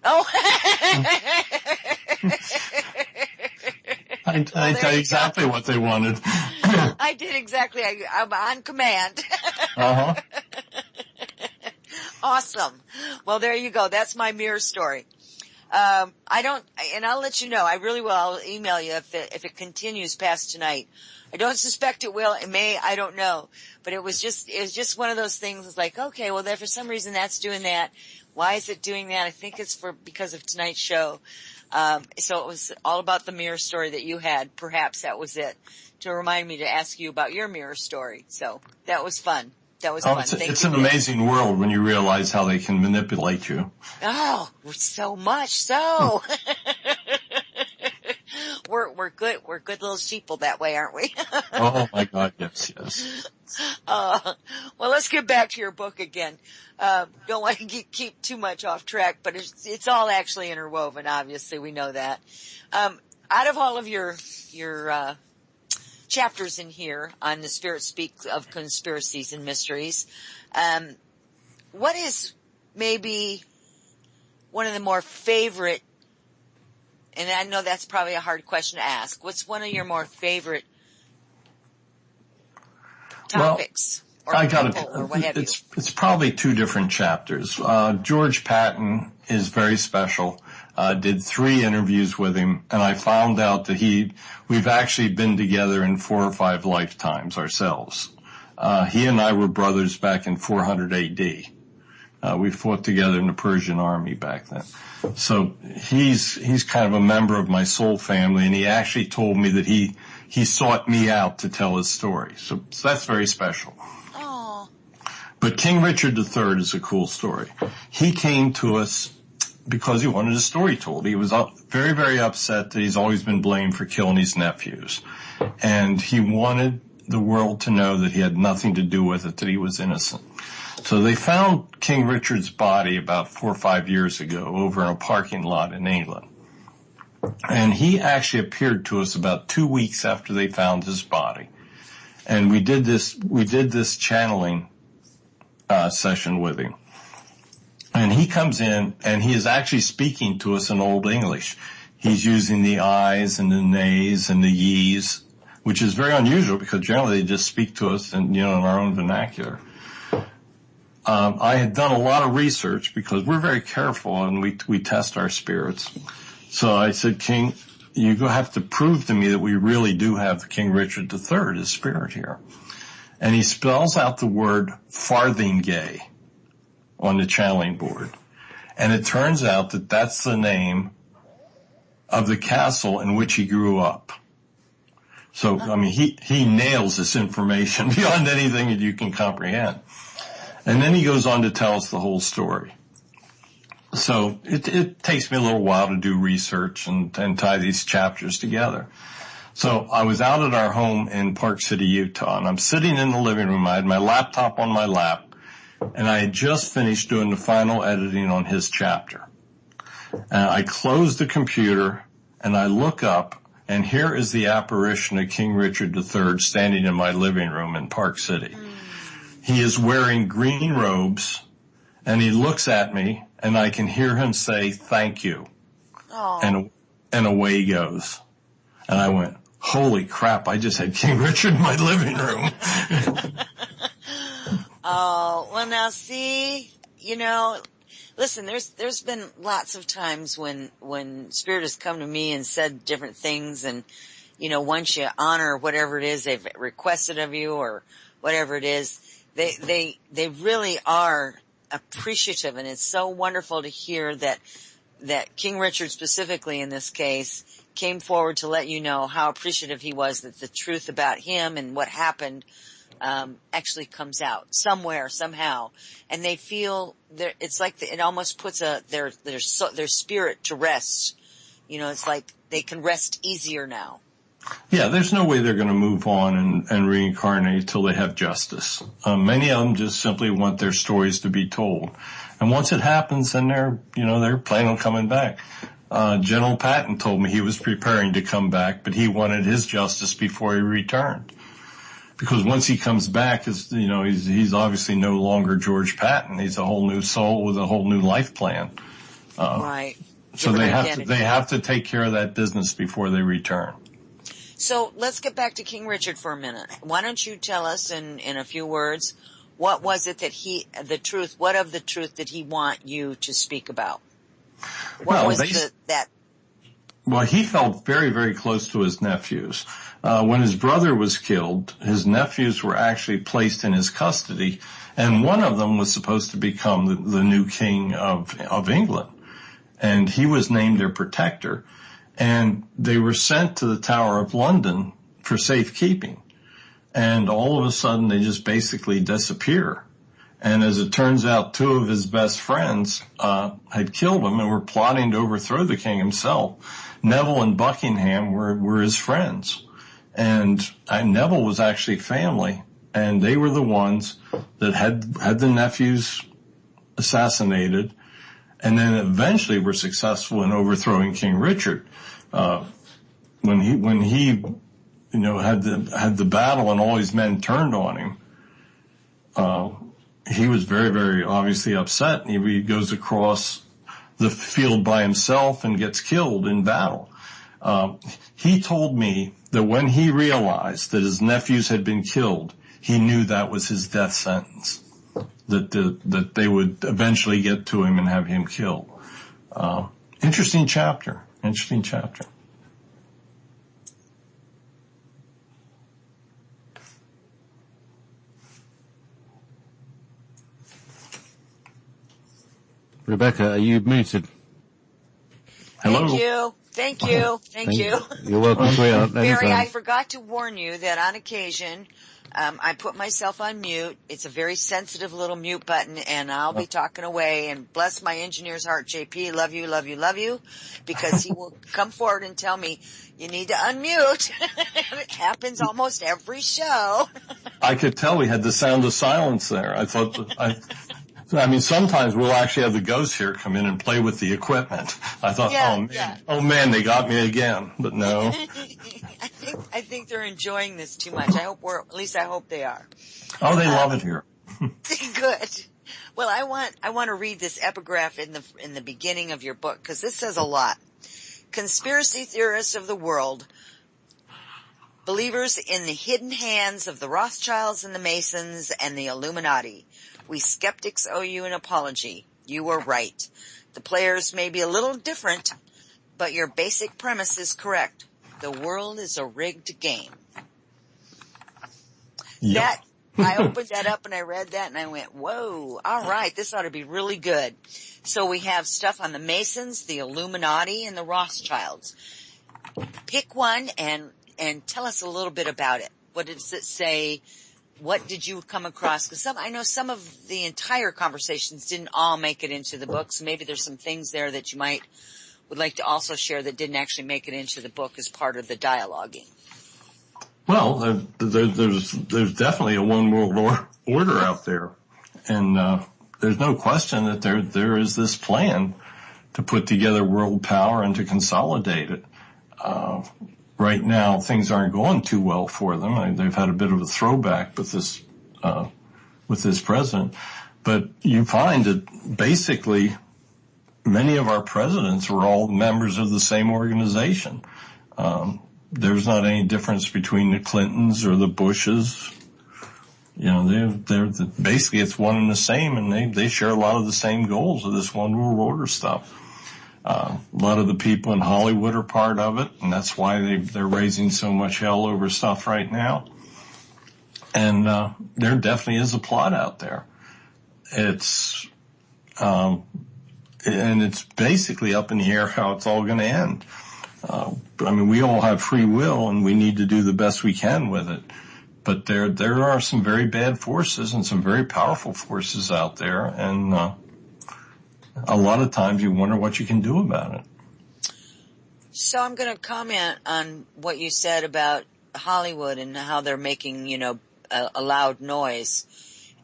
Oh. I tell you exactly what they wanted. I did exactly. I'm on command. Uh-huh. Awesome. Well, there you go. That's my mirror story. And I'll let you know. I really will. I'll email you if it continues past tonight. I don't suspect it will. It may. I don't know. But it was just one of those things. It's like, okay, well, for some reason that's doing that. Why is it doing that? I think it's because of tonight's show. So it was all about the mirror story that you had. Perhaps that was it, to remind me to ask you about your mirror story. So that was fun. That was fun. It's an amazing world when you realize how they can manipulate you. Oh, so much so. We're good. We're good little sheeple that way, aren't we? Oh my God, yes. Well, let's get back to your book again. Don't want to keep too much off track, but it's all actually interwoven. Obviously, we know that. Out of all of your chapters in here on the Spirit Speaks of Conspiracies and Mysteries, what is maybe one of the more favorite, and I know that's probably a hard question to ask, what's one of your more favorite topics? Well, it's probably 2 different chapters. George Patton is very special. Did 3 interviews with him, and I found out that we've actually been together in 4 or 5 lifetimes ourselves. He and I were brothers back in 400 AD. We fought together in the Persian army back then. So he's kind of a member of my soul family, and he actually told me that he sought me out to tell his story. So that's very special. Oh. But King Richard III is a cool story. He came to us because he wanted a story told. He was very, very upset that he's always been blamed for killing his nephews. And he wanted the world to know that he had nothing to do with it, that he was innocent. So they found King Richard's body about 4 or 5 years ago over in a parking lot in England. And he actually appeared to us about 2 weeks after they found his body. And we did this channeling session with him. And he comes in, and he is actually speaking to us in Old English. He's using the I's and the nays and the ye's, which is very unusual because generally they just speak to us in our own vernacular. I had done a lot of research because we're very careful and we test our spirits. So I said, King, you have to prove to me that we really do have King Richard III, his spirit here. And he spells out the word farthingay on the channeling board. And it turns out that that's the name of the castle in which he grew up. So, I mean, he nails this information beyond anything that you can comprehend. And then he goes on to tell us the whole story. So it takes me a little while to do research and tie these chapters together. So I was out at our home in Park City, Utah, and I'm sitting in the living room. I had my laptop on my lap, and I had just finished doing the final editing on his chapter. And I close the computer, and I look up, and here is the apparition of King Richard III standing in my living room in Park City. He is wearing green robes, and he looks at me, and I can hear him say, "Thank you." Aww. and away he goes. And I went, holy crap, I just had King Richard in my living room. Oh, well now see, listen, there's been lots of times when Spirit has come to me and said different things, and, once you honor whatever it is they've requested of you or whatever it is, they really are appreciative, and it's so wonderful to hear that King Richard specifically in this case came forward to let you know how appreciative he was that the truth about him and what happened actually comes out somewhere, somehow, and they feel it's like it almost puts their spirit to rest. It's like they can rest easier now. Yeah, there's no way they're going to move on and reincarnate till they have justice. Many of them just simply want their stories to be told, and once it happens, then they're planning on coming back. General Patton told me he was preparing to come back, but he wanted his justice before he returned. Because once he comes back, he's obviously no longer George Patton. He's a whole new soul with a whole new life plan. Right. So they have to take care of that business before they return. So let's get back to King Richard for a minute. Why don't you tell us in a few words, what was it that what of the truth did he want you to speak about? Well, he felt very, very close to his nephews. When his brother was killed, his nephews were actually placed in his custody, and one of them was supposed to become the new king of England. And he was named their protector, and they were sent to the Tower of London for safekeeping. And all of a sudden, they just basically disappear. And as it turns out, two of his best friends had killed him and were plotting to overthrow the king himself. Neville and Buckingham were his friends. And Neville was actually family, and they were the ones that had the nephews assassinated, and then eventually were successful in overthrowing King Richard. When he had the battle and all his men turned on him, he was very, very obviously upset, and he goes across the field by himself and gets killed in battle. He told me that when he realized that his nephews had been killed, he knew that was his death sentence, that they would eventually get to him and have him killed. Interesting chapter. Rebecca, are you muted? Hello. Thank you. You're welcome, sweetheart. Barry, I forgot to warn you that on occasion, I put myself on mute. It's a very sensitive little mute button, and I'll be talking away, and bless my engineer's heart, JP, love you, because he will come forward and tell me, you need to unmute. It happens almost every show. I could tell we had the sound of silence there. Sometimes we'll actually have the ghosts here come in and play with the equipment. I thought, oh man, they got me again. But no. I think they're enjoying this too much. I hope they are. Oh, they love it here. Good. Well, I want to read this epigraph in the beginning of your book, because this says a lot. Conspiracy theorists of the world, believers in the hidden hands of the Rothschilds and the Masons and the Illuminati. We skeptics owe you an apology. You were right. The players may be a little different, but your basic premise is correct. The world is a rigged game. Yep. I opened that up and I read that and I went, whoa, all right, this ought to be really good. So we have stuff on the Masons, the Illuminati, and the Rothschilds. Pick one and tell us a little bit about it. What does it say? What did you come across? Because I know some of the entire conversations didn't all make it into the book, so maybe there's some things there that you would like to also share that didn't actually make it into the book as part of the dialoguing. Well, there's definitely a one world order out there, and there's no question that there is this plan to put together world power and to consolidate it. Right now, things aren't going too well for them. They've had a bit of a throwback with this president. But you find that basically many of our presidents were all members of the same organization. There's not any difference between the Clintons or the Bushes. You know, basically it's one and the same, and they share a lot of the same goals of this one world order stuff. A lot of the people in Hollywood are part of it, and that's why they're raising so much hell over stuff right now. And there definitely is a plot out there. It's and it's basically up in the air how it's all going to end. I mean, we all have free will, and we need to do the best we can with it. But there are some very bad forces and some very powerful forces out there, and a lot of times you wonder what you can do about it. So I'm going to comment on what you said about Hollywood and how they're making, a loud noise.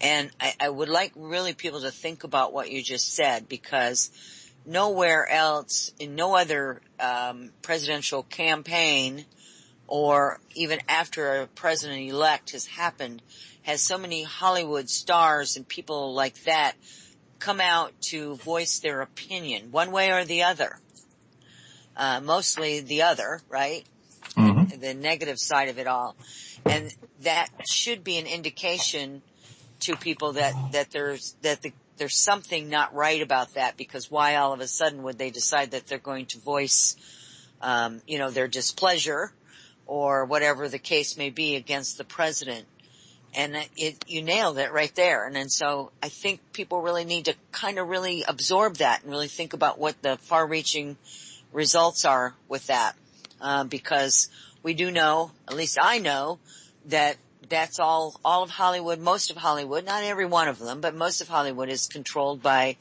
And I would like really people to think about what you just said, because nowhere else, in no other presidential campaign or even after a president-elect has happened, has so many Hollywood stars and people like that come out to voice their opinion, one way or the other. Mostly the other, right? Mm-hmm. The negative side of it all. And that should be an indication to people that there's something not right about that, because why all of a sudden would they decide that they're going to voice, their displeasure or whatever the case may be against the president? And you nailed it right there. And then so I think people really need to kind of really absorb that and really think about what the far-reaching results are with that. Because we do know, at least I know, that that's all of Hollywood, most of Hollywood, not every one of them, but most of Hollywood is controlled by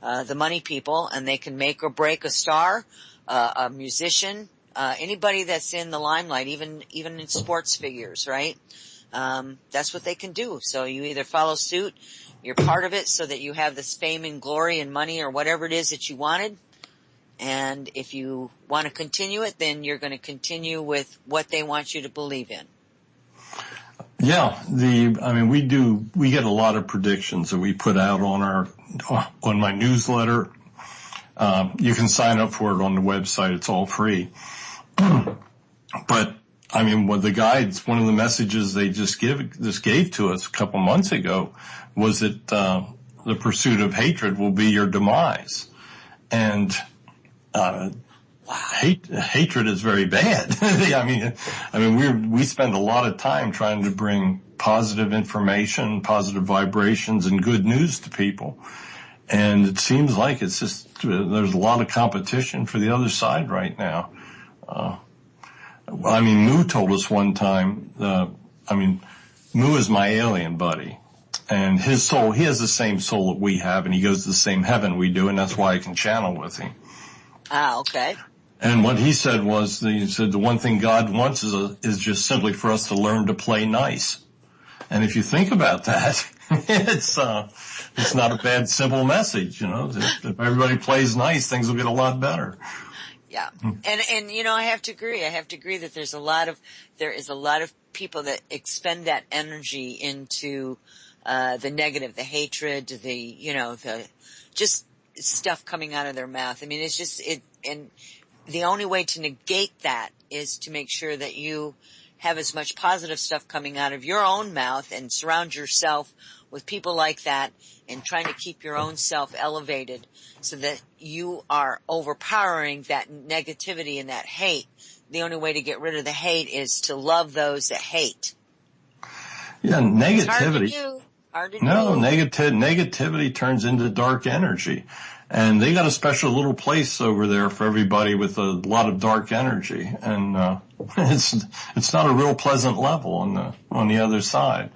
the money people, and they can make or break a star, a musician, anybody that's in the limelight, even in sports figures, right? That's what they can do. So you either follow suit, you're part of it so that you have this fame and glory and money or whatever it is that you wanted. And if you want to continue it, then you're going to continue with what they want you to believe in. Yeah, we get a lot of predictions that we put out on my newsletter. You can sign up for it on the website. It's all free. But what the guides, one of the messages they just gave to us a couple months ago was that the pursuit of hatred will be your demise. And hatred is very bad. We spend a lot of time trying to bring positive information, positive vibrations, and good news to people. And it seems like it's just, there's a lot of competition for the other side right now. Moo told us one time, Moo is my alien buddy. And his soul, he has the same soul that we have, and he goes to the same heaven we do, and that's why I can channel with him. Ah, okay. And what he said was, the one thing God wants is just simply for us to learn to play nice. And if you think about that, it's not a bad, simple message, If everybody plays nice, things will get a lot better. Yeah. And I have to agree. that there is a lot of people that expend that energy into the negative, the hatred, the just stuff coming out of their mouth. It's just and the only way to negate that is to make sure that you have as much positive stuff coming out of your own mouth and surround yourself with people like that, and trying to keep your own self elevated so that you are overpowering that negativity and that hate. The only way to get rid of the hate is to love those that hate. Yeah, negativity. It's hard to do. Negativity turns into dark energy. And they got a special little place over there for everybody with a lot of dark energy. And it's not a real pleasant level on the other side.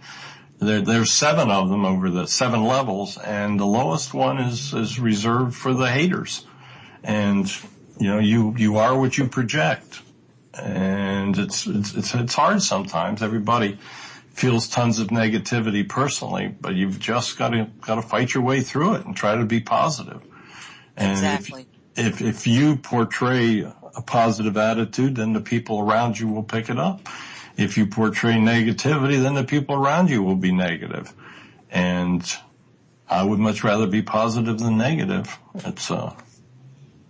There's 7 of them over the 7 levels, and the lowest one is reserved for the haters. And you are what you project. And it's hard sometimes. Everybody feels tons of negativity personally, but you've just got to fight your way through it and try to be positive. And exactly. If you portray a positive attitude, then the people around you will pick it up. If you portray negativity, then the people around you will be negative. And I would much rather be positive than negative.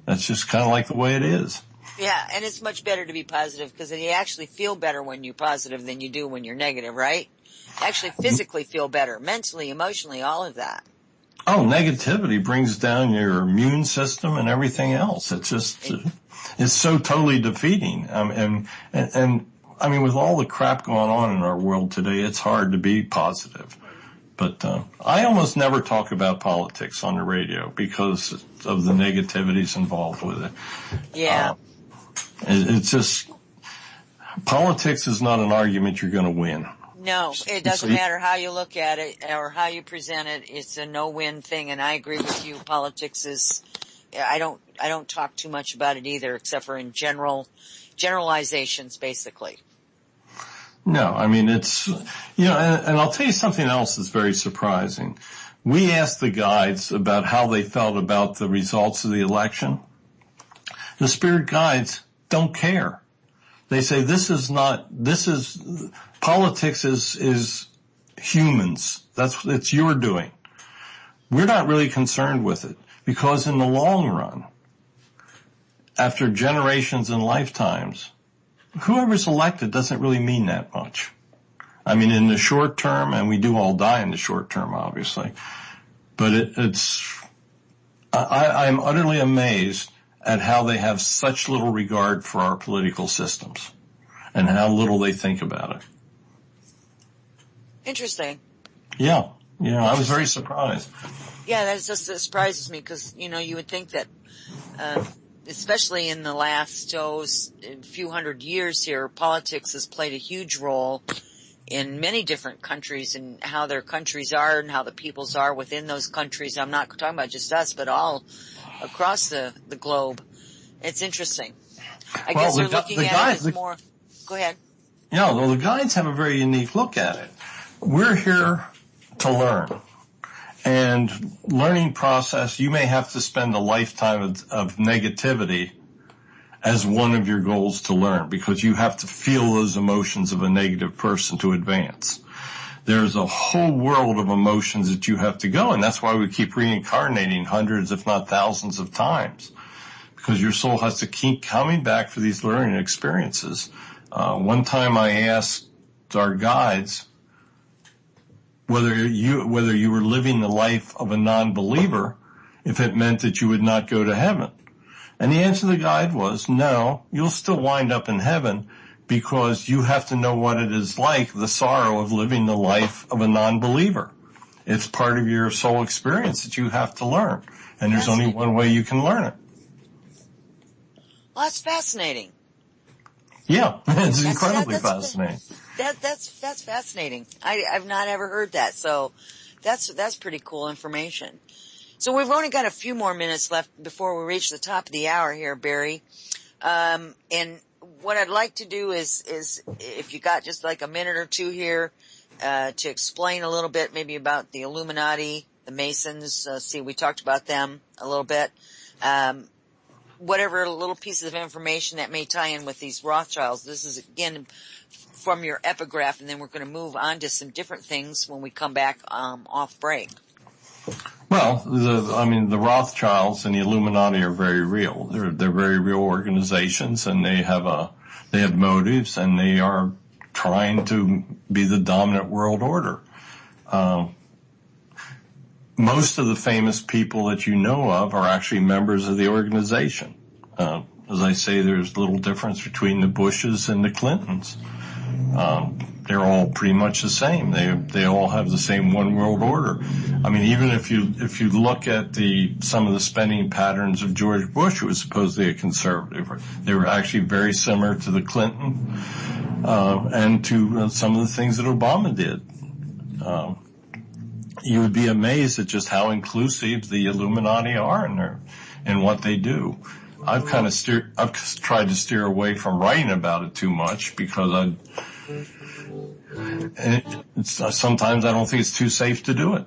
That's just kind of like the way it is. Yeah, and it's much better to be positive because you actually feel better when you're positive than you do when you're negative, right? You actually physically feel better, mentally, emotionally, all of that. Oh, negativity brings down your immune system and everything else. It's just, it's so totally defeating. And I mean, with all the crap going on in our world today, it's hard to be positive. But I almost never talk about politics on the radio because of the negativities involved with it. Yeah. It's just, politics is not an argument you're going to win. No, it doesn't matter how you look at it or how you present it. It's a no-win thing, and I agree with you. Politics is, I don't talk too much about it either, except for in generalizations, basically. No, I mean, it's, and I'll tell you something else that's very surprising. We asked the guides about how they felt about the results of the election. The spirit guides don't care. They say politics is humans. It's your doing. We're not really concerned with it because in the long run, after generations and lifetimes, whoever's elected doesn't really mean that much. I mean, in the short term, and we do all die in the short term, obviously, but I'm utterly amazed at how they have such little regard for our political systems and how little they think about it. Interesting. Yeah. I was very surprised. Yeah, that surprises me because, you would think that, especially in the last, few hundred years here, politics has played a huge role in many different countries and how their countries are and how the peoples are within those countries. I'm not talking about just us, but all across the globe. It's interesting. I guess they're looking at it as more. Go ahead. Yeah, well, the guides have a very unique look at it. We're here to learn. And learning process, you may have to spend a lifetime of negativity as one of your goals to learn because you have to feel those emotions of a negative person to advance. There's a whole world of emotions that you have to go, and that's why we keep reincarnating hundreds, if not thousands of times, because your soul has to keep coming back for these learning experiences. One time I asked our guides whether you were living the life of a non-believer, if it meant that you would not go to heaven. And the answer of the guide was, no, you'll still wind up in heaven because you have to know what it is like, the sorrow of living the life of a non-believer. It's part of your soul experience that you have to learn. And there's only one way you can learn it. Well, that's fascinating. Yeah, it's incredibly fascinating. That's fascinating. I've not ever heard that. So that's pretty cool information. So we've only got a few more minutes left before we reach the top of the hour here, Barry. And what I'd like to do is if you got just like a minute or two here, to explain a little bit maybe about the Illuminati, the Masons. We talked about them a little bit. Whatever little pieces of information that may tie in with these Rothschilds. This is again from your epigraph, and then we're going to move on to some different things when we come back off break. Well, the Rothschilds and the Illuminati are very real. They're very real organizations, and they have motives, and they are trying to be the dominant world order. Most of the famous people that you know of are actually members of the organization. As I say, there's little difference between the Bushes and the Clintons. They're all pretty much the same. They all have the same one world order. I mean, even if you look at some of the spending patterns of George Bush, who was supposedly a conservative, they were actually very similar to the Clinton and to some of the things that Obama did. You would be amazed at just how inclusive the Illuminati are in what they do. I've tried to steer away from writing about it too much because sometimes I don't think it's too safe to do it.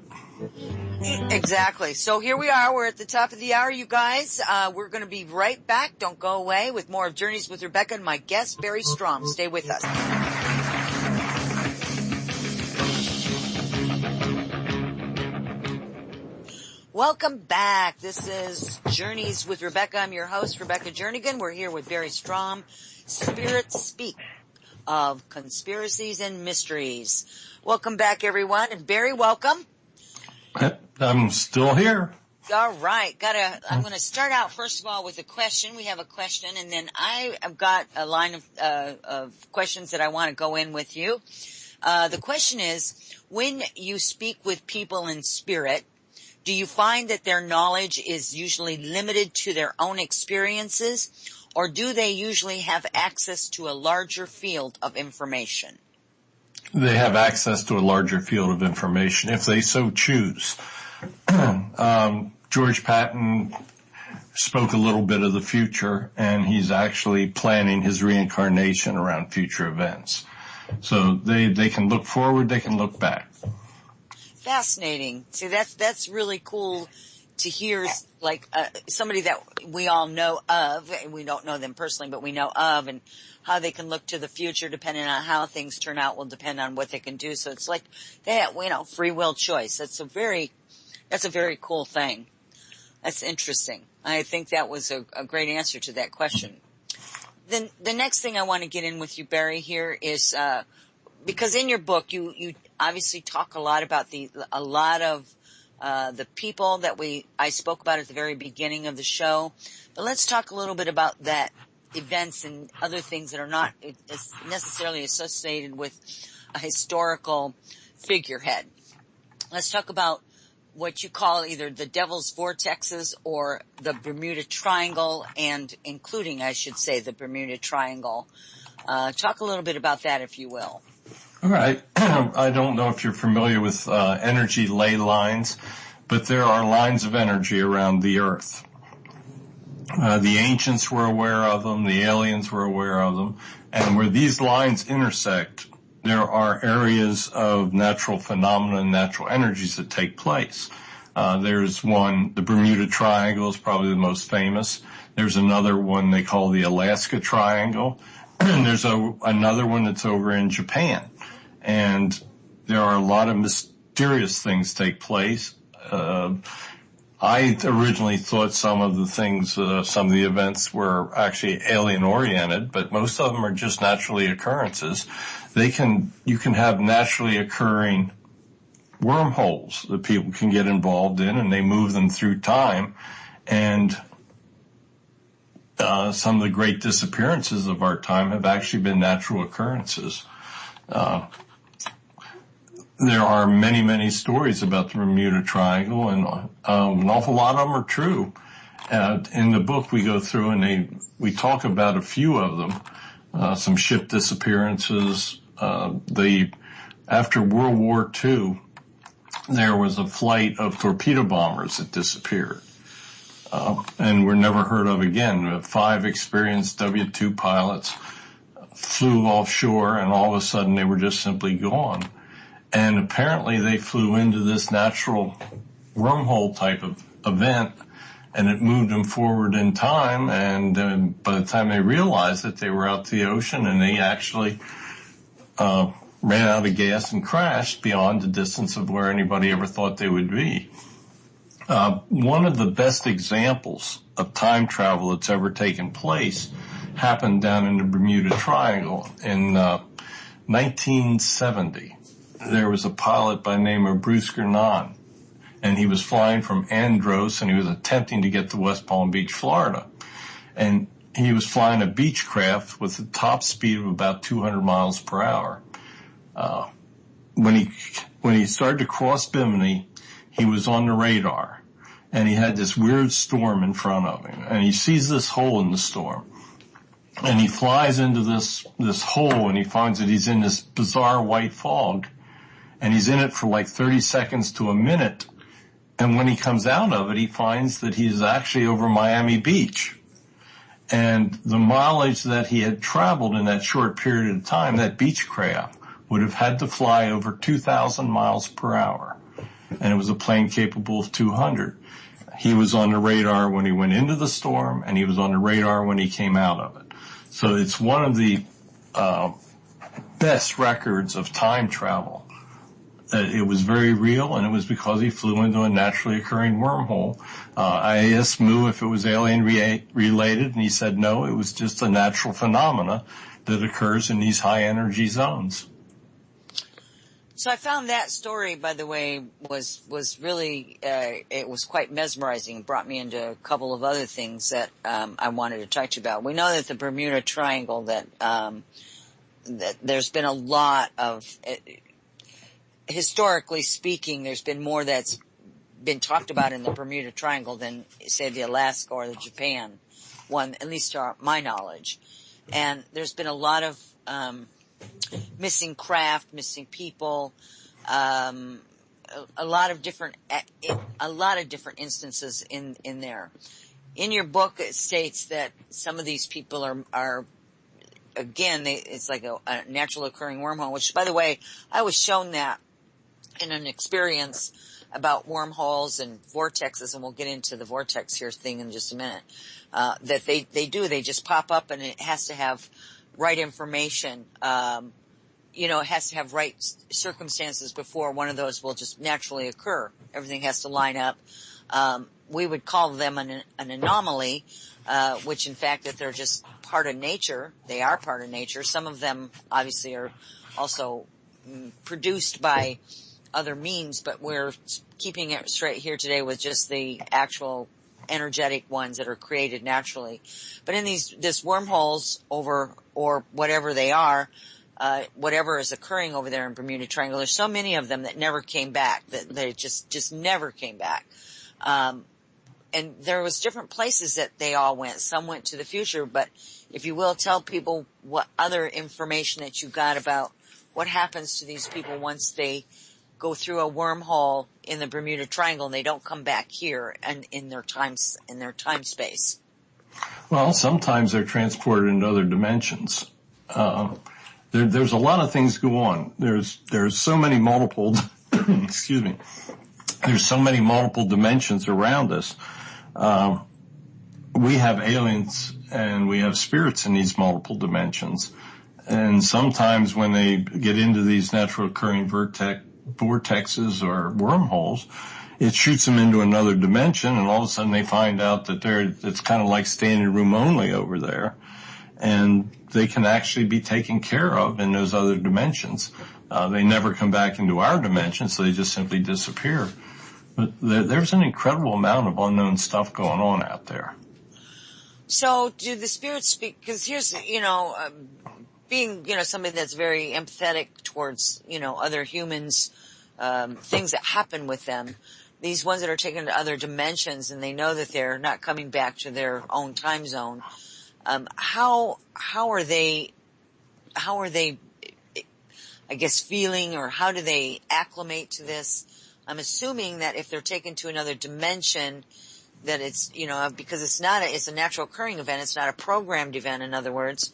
Exactly. So here we are. We're at the top of the hour, you guys. We're going to be right back. Don't go away with more of Journeys with Rebecca and my guest, Barry Strohm. Stay with us. Welcome back. This is Journeys with Rebecca. I'm your host, Rebecca Jernigan. We're here with Barry Strohm, Spirits Speak of Conspiracies and Mysteries. Welcome back, everyone. And Barry, welcome. I'm still here. All right. I'm going to start out first of all with a question. We have a question, and then I've got a line of questions that I want to go in with you. The question is, when you speak with people in spirit, do you find that their knowledge is usually limited to their own experiences, or do they usually have access to a larger field of information? They have access to a larger field of information if they so choose. George Patton spoke a little bit of the future, and he's actually planning his reincarnation around future events. So they can look forward, they can look back. Fascinating. See, that's really cool to hear, like, somebody that we all know of. We don't know them personally, but we know of, and how they can look to the future depending on how things turn out will depend on what they can do. So it's like they have, free will choice. That's a very cool thing. That's interesting. I think that was a great answer to that question. Then the next thing I want to get in with you, Barry, here is, because in your book you obviously talk a lot about the people that I spoke about at the very beginning of the show. But let's talk a little bit about that events and other things that are not necessarily associated with a historical figurehead. Let's talk about what you call either the Devil's Vortexes or the Bermuda Triangle, and including, I should say, the Bermuda Triangle. Talk a little bit about that, if you will. All right. I don't know if you're familiar with energy ley lines, but there are lines of energy around the Earth. The ancients were aware of them, the aliens were aware of them, and where these lines intersect, there are areas of natural phenomena and natural energies that take place. There's one, the Bermuda Triangle is probably the most famous. There's another one they call the Alaska Triangle. And there's another one that's over in Japan. And there are a lot of mysterious things take place. I originally thought some of the things, some of the events were actually alien oriented, but most of them are just naturally occurrences. You can have naturally occurring wormholes that people can get involved in, and they move them through time. And some of the great disappearances of our time have actually been natural occurrences. There are many, many stories about the Bermuda Triangle, and an awful lot of them are true. In the book, we go through and we talk about a few of them. Some ship disappearances. After World War II, there was a flight of torpedo bombers that disappeared, and were never heard of again. 5 experienced W-2 pilots flew offshore, and all of a sudden they were just simply gone. And apparently they flew into this natural wormhole type of event, and it moved them forward in time. And by the time they realized that, they were out to the ocean, and they actually ran out of gas and crashed beyond the distance of where anybody ever thought they would be. One of the best examples of time travel that's ever taken place happened down in the Bermuda Triangle in 1970. There was a pilot by the name of Bruce Gernon, and he was flying from Andros, and he was attempting to get to West Palm Beach, Florida. And he was flying a Beechcraft with a top speed of about 200 miles per hour. When he started to cross Bimini, he was on the radar, and he had this weird storm in front of him, and he sees this hole in the storm. And he flies into this hole, and he finds that he's in this bizarre white fog. And he's in it for like 30 seconds to a minute. And when he comes out of it, he finds that he's actually over Miami Beach. And the mileage that he had traveled in that short period of time, that Beechcraft would have had to fly over 2,000 miles per hour. And it was a plane capable of 200. He was on the radar when he went into the storm, and he was on the radar when he came out of it. So it's one of the best records of time travel that it was very real, and it was because he flew into a naturally occurring wormhole. I asked Moo if it was alien related, and he said no, it was just a natural phenomena that occurs in these high energy zones. So I found that story, by the way, was really, it was quite mesmerizing. It brought me into a couple of other things that, I wanted to talk to you about. We know that the Bermuda Triangle, that there's been a lot of, historically speaking, there's been more that's been talked about in the Bermuda Triangle than, say, the Alaska or the Japan one, at least to my knowledge. And there's been a lot of, missing craft, missing people, a lot of different instances in there. In your book, it states that some of these people are again, it's like a natural occurring wormhole, which, by the way, I was shown that in an experience about wormholes and vortexes, and we'll get into the vortex here thing in just a minute, that they just pop up, and it has to have right information, it has to have right circumstances before one of those will just naturally occur. Everything has to line up. We would call them an anomaly, which in fact that they're just part of nature. They are part of nature. Some of them obviously are also produced by other means, but we're keeping it straight here today with just the actual energetic ones that are created naturally. But in this wormholes or whatever they are, whatever is occurring over there in Bermuda Triangle, there's so many of them that never came back, that they just never came back. And there was different places that they all went. Some went to the future, but if you will, tell people what other information that you got about what happens to these people once they go through a wormhole in the Bermuda Triangle and they don't come back here and in their time space. Well, sometimes they're transported into other dimensions. There's a lot of things go on. There's so many multiple, excuse me. There's so many multiple dimensions around us. We have aliens and we have spirits in these multiple dimensions. And sometimes when they get into these natural occurring vortexes or wormholes, it shoots them into another dimension, and all of a sudden they find out that it's kind of like standing room only over there. And they can actually be taken care of in those other dimensions. They never come back into our dimension, so they just simply disappear. But there's an incredible amount of unknown stuff going on out there. So do the spirits speak? Because here's, being, somebody that's very empathetic towards, other humans, things that happen with them, these ones that are taken to other dimensions and they know that they're not coming back to their own time zone, how are they, I guess, feeling, or how do they acclimate to this? I'm assuming that if they're taken to another dimension, that it's, because it's a natural occurring event. It's not a programmed event. In other words,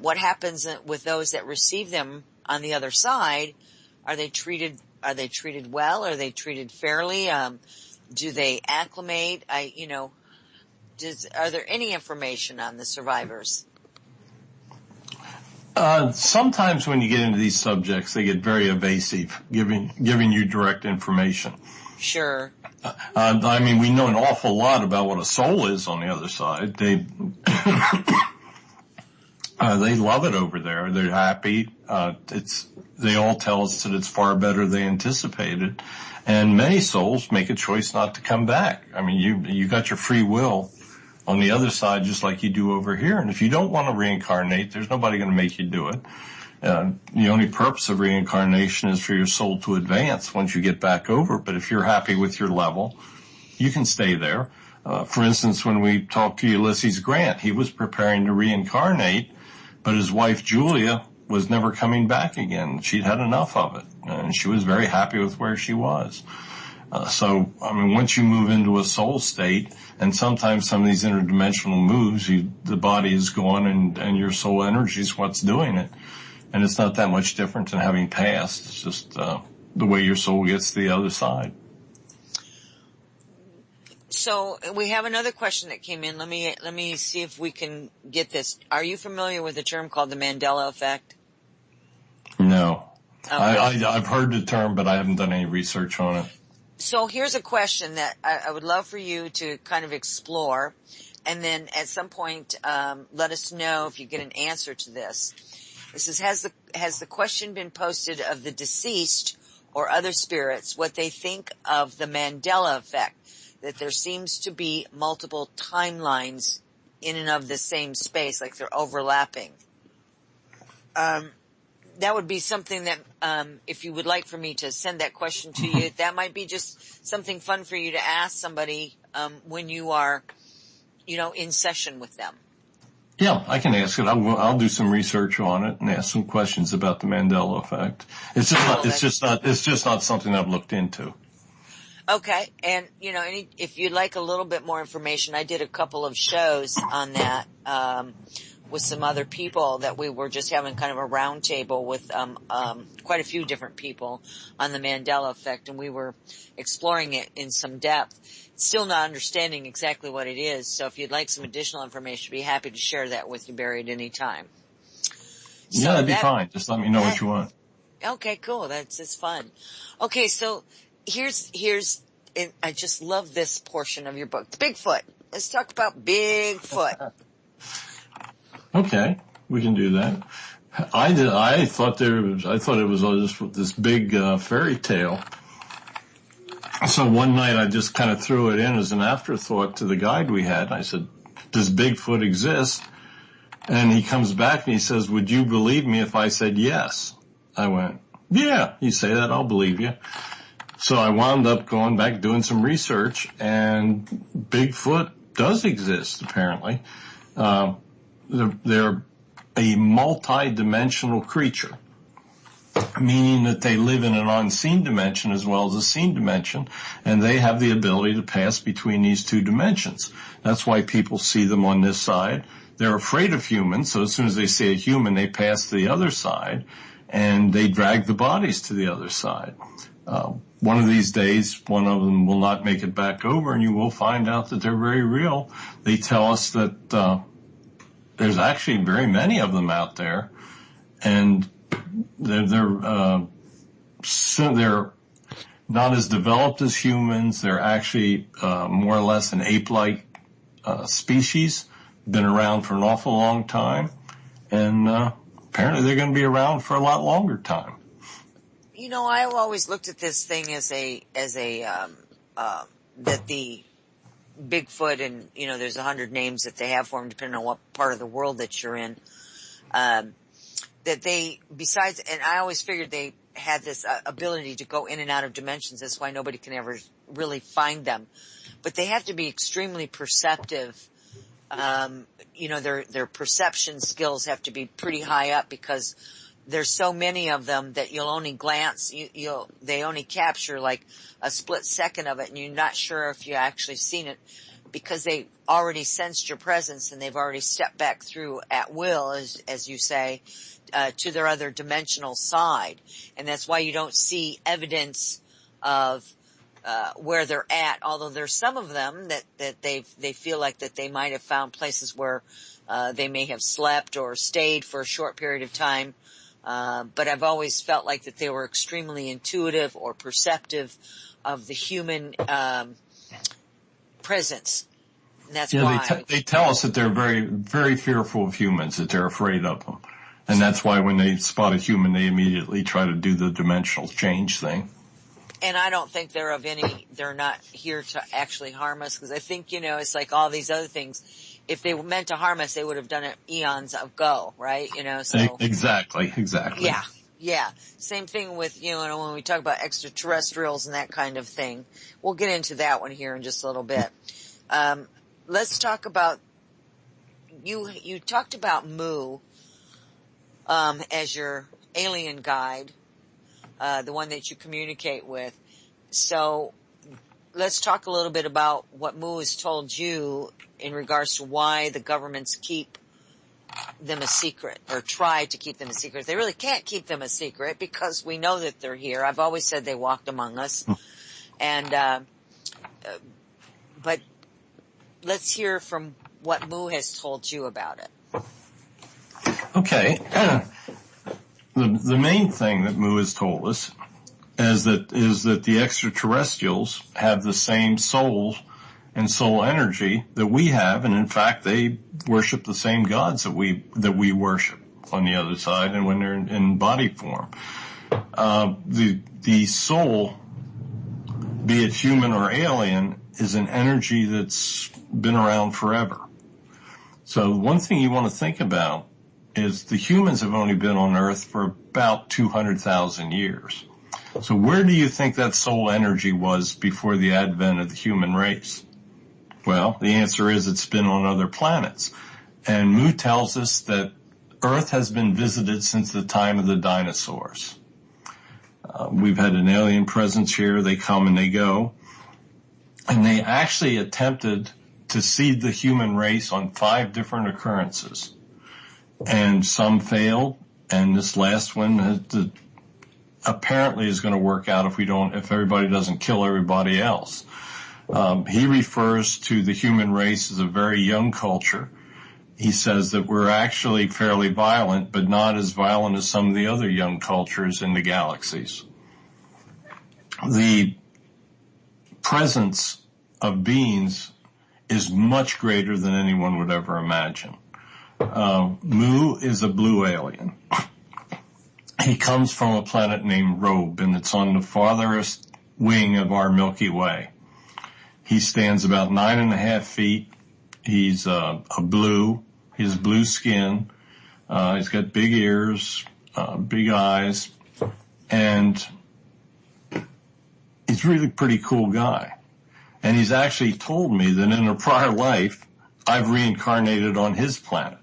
what happens with those that receive them on the other side? Are they treated well? Are they treated fairly? Do they acclimate? Are there any information on the survivors? Sometimes when you get into these subjects, they get very evasive, giving you direct information. Sure. We know an awful lot about what a soul is on the other side. They love it over there. They're happy. They all tell us that it's far better than they anticipated. And many souls make a choice not to come back. You got your free will on the other side, just like you do over here. And if you don't want to reincarnate, there's nobody going to make you do it. The only purpose of reincarnation is for your soul to advance once you get back over. But if you're happy with your level, you can stay there. For instance, when we talked to Ulysses Grant, he was preparing to reincarnate, but his wife Julia was never coming back again. She'd had enough of it, and she was very happy with where she was. Once you move into a soul state, and sometimes some of these interdimensional moves, the body is gone and your soul energy is what's doing it. And it's not that much different than having passed. It's just the way your soul gets to the other side. So we have another question that came in. Let me see if we can get this. Are you familiar with a term called the Mandela effect? No. Okay. I've heard the term, but I haven't done any research on it. So here's a question that I would love for you to kind of explore, and then at some point, let us know if you get an answer to this. It says, has the question been posted of the deceased or other spirits what they think of the Mandela effect, that there seems to be multiple timelines in and of the same space, like they're overlapping? That would be something that, if you would like for me to send that question to you, that might be just something fun for you to ask somebody, when you are, in session with them. Yeah, I can ask it. I'll do some research on it and ask some questions about the Mandela effect. It's just not something I've looked into. Okay. And, if you'd like a little bit more information, I did a couple of shows on that, with some other people that we were just having kind of a round table with, quite a few different people on the Mandela effect, and we were exploring it in some depth. Still not understanding exactly what it is. So if you'd like some additional information, I'd be happy to share that with you, Barry, at any time. Yeah, that'd be fine. Just let me know what you want. Okay, cool. It's fun. Okay, so here's, and I just love this portion of your book. Bigfoot. Let's talk about Bigfoot. Okay, we can do that. I thought it was just this big fairy tale. So one night I just kind of threw it in as an afterthought to the guide we had. I said, "Does Bigfoot exist?" And he comes back and he says, "Would you believe me if I said yes?" I went, "Yeah, you say that, I'll believe you." So I wound up going back doing some research, and Bigfoot does exist apparently. They're a multi-dimensional creature, meaning that they live in an unseen dimension as well as a seen dimension, and they have the ability to pass between these two dimensions. That's why people see them on this side. They're afraid of humans, so as soon as they see a human, they pass to the other side, and they drag the bodies to the other side. One of these days, one of them will not make it back over, and you will find out that they're very real. They tell us that there's actually very many of them out there, and they're not as developed as humans. They're actually more or less an ape-like species. Been around for an awful long time, and apparently they're going to be around for a lot longer time. I've always looked at this thing as that the Bigfoot, and there's 100 names that they have for them depending on what part of the world that you're in. That they, besides, and I always figured they had this ability to go in and out of dimensions. That's why nobody can ever really find them. But they have to be extremely perceptive. Their perception skills have to be pretty high up because there's so many of them that you'll only glance, they only capture like a split second of it, and you're not sure if you actually seen it because they already sensed your presence and they've already stepped back through at will, as you say, to their other dimensional side. And that's why you don't see evidence of where they're at, although there's some of them that they feel like that they might have found places where they may have slept or stayed for a short period of time. But I've always felt like that they were extremely intuitive or perceptive of the human presence. And that's why they tell us that they're very, very fearful of humans, that they're afraid of them. And that's why when they spot a human, they immediately try to do the dimensional change thing. And I don't think they're not here to actually harm us, because I think, it's like all these other things. If they were meant to harm us, they would have done it eons ago, right? So. Exactly. Yeah. Same thing with, when we talk about extraterrestrials and that kind of thing. We'll get into that one here in just a little bit. Let's talk about, you talked about Mu, as your alien guide, the one that you communicate with. So let's talk a little bit about what Mu has told you in regards to why the governments keep them a secret, or try to keep them a secret. They really can't keep them a secret because we know that they're here. I've always said they walked among us. And, but let's hear from what Mu has told you about it. Okay. the main thing that Mu has told us is that the extraterrestrials have the same soul and soul energy that we have, and in fact, they worship the same gods that we worship on the other side, and when they're in body form. The soul, be it human or alien, is an energy that's been around forever. So one thing you want to think about is the humans have only been on Earth for about 200,000 years. So where do you think that soul energy was before the advent of the human race? Well, the answer is it's been on other planets. And Mu tells us that Earth has been visited since the time of the dinosaurs. We've had an alien presence here. They come and they go. And they actually attempted to seed the human race on 5 different occurrences. And some failed. And this last one apparently is going to work out if everybody doesn't kill everybody else. He refers to the human race as a very young culture. He says that we're actually fairly violent, but not as violent as some of the other young cultures in the galaxies. The presence of beings is much greater than anyone would ever imagine. Mu is a blue alien. He comes from a planet named Robe, and it's on the farthest wing of our Milky Way. He stands about 9.5 feet. He's blue. He has blue skin. He's got big ears, big eyes, and he's a really pretty cool guy. And he's actually told me that in a prior life, I've reincarnated on his planet,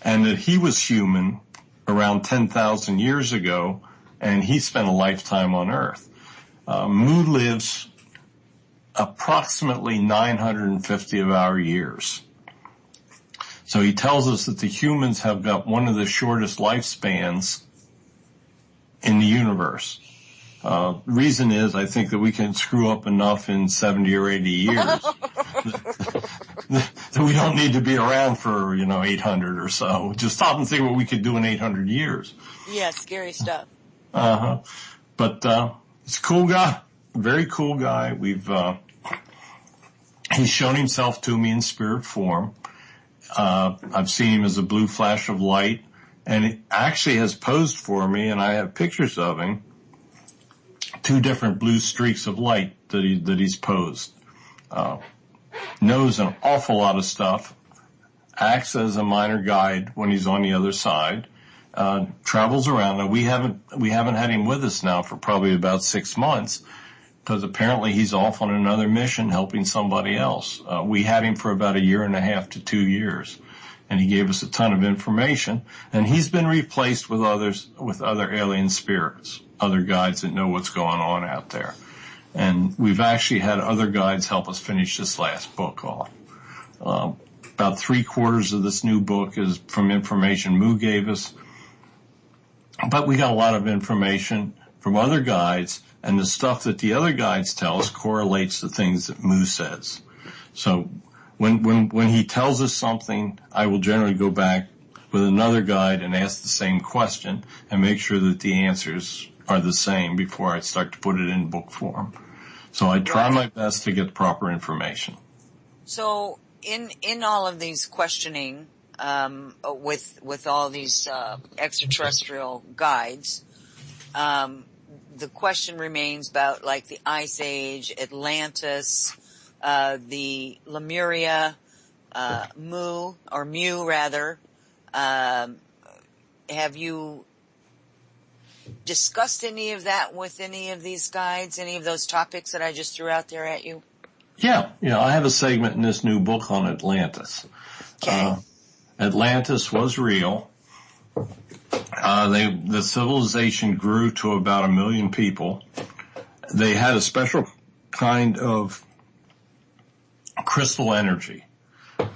and that he was human around 10,000 years ago, and he spent a lifetime on Earth. Mu lives approximately 950 of our years. So he tells us that the humans have got one of the shortest lifespans in the universe. Reason is, I think that we can screw up enough in 70 or 80 years that we don't need to be around for, 800 or so. Just stop and think what we could do in 800 years. Yeah, scary stuff. But it's a cool guy, very cool guy. He's shown himself to me in spirit form. I've seen him as a blue flash of light, and it actually has posed for me, and I have pictures of him, 2 different blue streaks of light that he's posed. Knows an awful lot of stuff, acts as a minor guide when he's on the other side, travels around. Now, we haven't had him with us now for probably about 6 months, because apparently he's off on another mission helping somebody else. We had him for about 1.5 to 2 years, and he gave us a ton of information, and he's been replaced with other alien spirits, other guides that know what's going on out there. And we've actually had other guides help us finish this last book off. About 3/4 of this new book is from information Mu gave us, but we got a lot of information from other guides, and the stuff that the other guides tell us correlates to things that Mu says. So when he tells us something, I will generally go back with another guide and ask the same question and make sure that the answers are the same before I start to put it in book form. So I try my best to get proper information. So in all of these questioning, with all these, extraterrestrial guides, the question remains about like the Ice Age, Atlantis, the Lemuria, Mu rather. Have you discussed any of that with any of these guides, any of those topics that I just threw out there at you? Yeah, I have a segment in this new book on Atlantis. Okay. Atlantis was real. The civilization grew to about 1 million people. They had a special kind of crystal energy,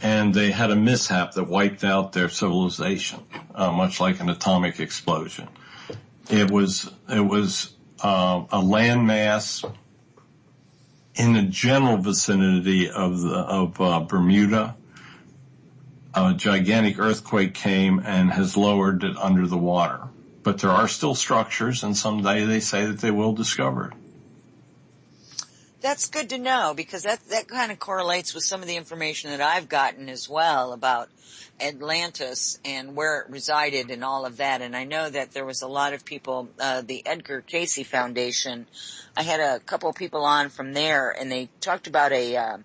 and they had a mishap that wiped out their civilization, much like an atomic explosion. It was a landmass in the general vicinity of Bermuda. A gigantic earthquake came and has lowered it under the water. but there are still structures, and someday they say that they will discover it. That's good to know, because that kind of correlates with some of the information that I've gotten as well about Atlantis and where it resided and all of that. And I know that there was a lot of people, the Edgar Cayce Foundation, I had a couple of people on from there, and they talked about a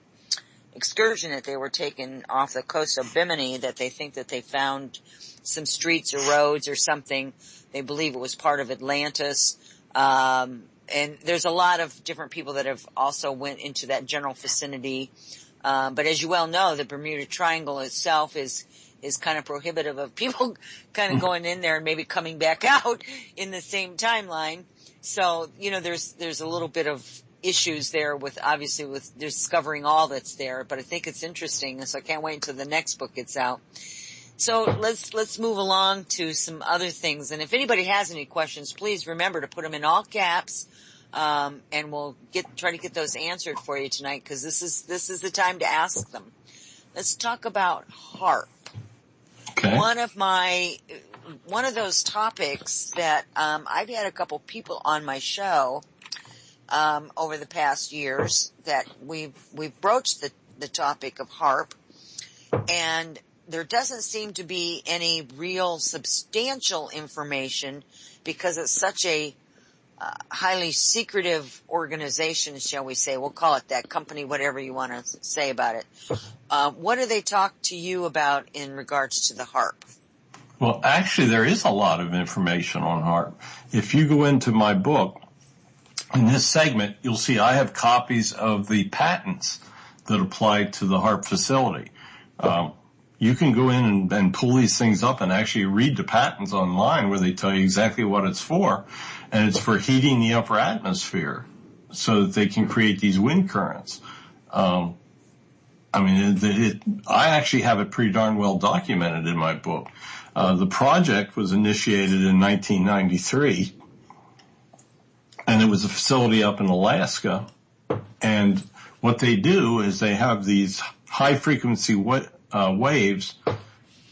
excursion that they were taking off the coast of Bimini, that they think that they found some streets or roads or something. They believe it was part of Atlantis. And there's a lot of different people that have also went into that general vicinity. But as you well know, the Bermuda Triangle itself is kind of prohibitive of people kind of going in there and maybe coming back out in the same timeline. So, there's a little bit of issues there with discovering all that's there, but I think it's interesting. So I can't wait until the next book gets out. So let's move along to some other things. And if anybody has any questions, please remember to put them in all caps. And we'll try to get those answered for you tonight, because this is the time to ask them. Let's talk about HAARP. Okay. One of those topics that, I've had a couple people on my show, over the past years that we've broached the topic of HAARP, and there doesn't seem to be any real substantial information, because it's such a highly secretive organization, shall we say. We'll call it that, company, whatever you want to say about it. What do they talk to you about in regards to the HAARP? Well, actually, there is a lot of information on HAARP. If you go into my book, in this segment, you'll see I have copies of the patents that apply to the HAARP facility. You can go in and pull these things up and actually read the patents online, where they tell you exactly what it's for. And it's for heating the upper atmosphere so that they can create these wind currents. I actually have it pretty darn well documented in my book. The project was initiated in 1993, and it was a facility up in Alaska. And what they do is they have these high-frequency waves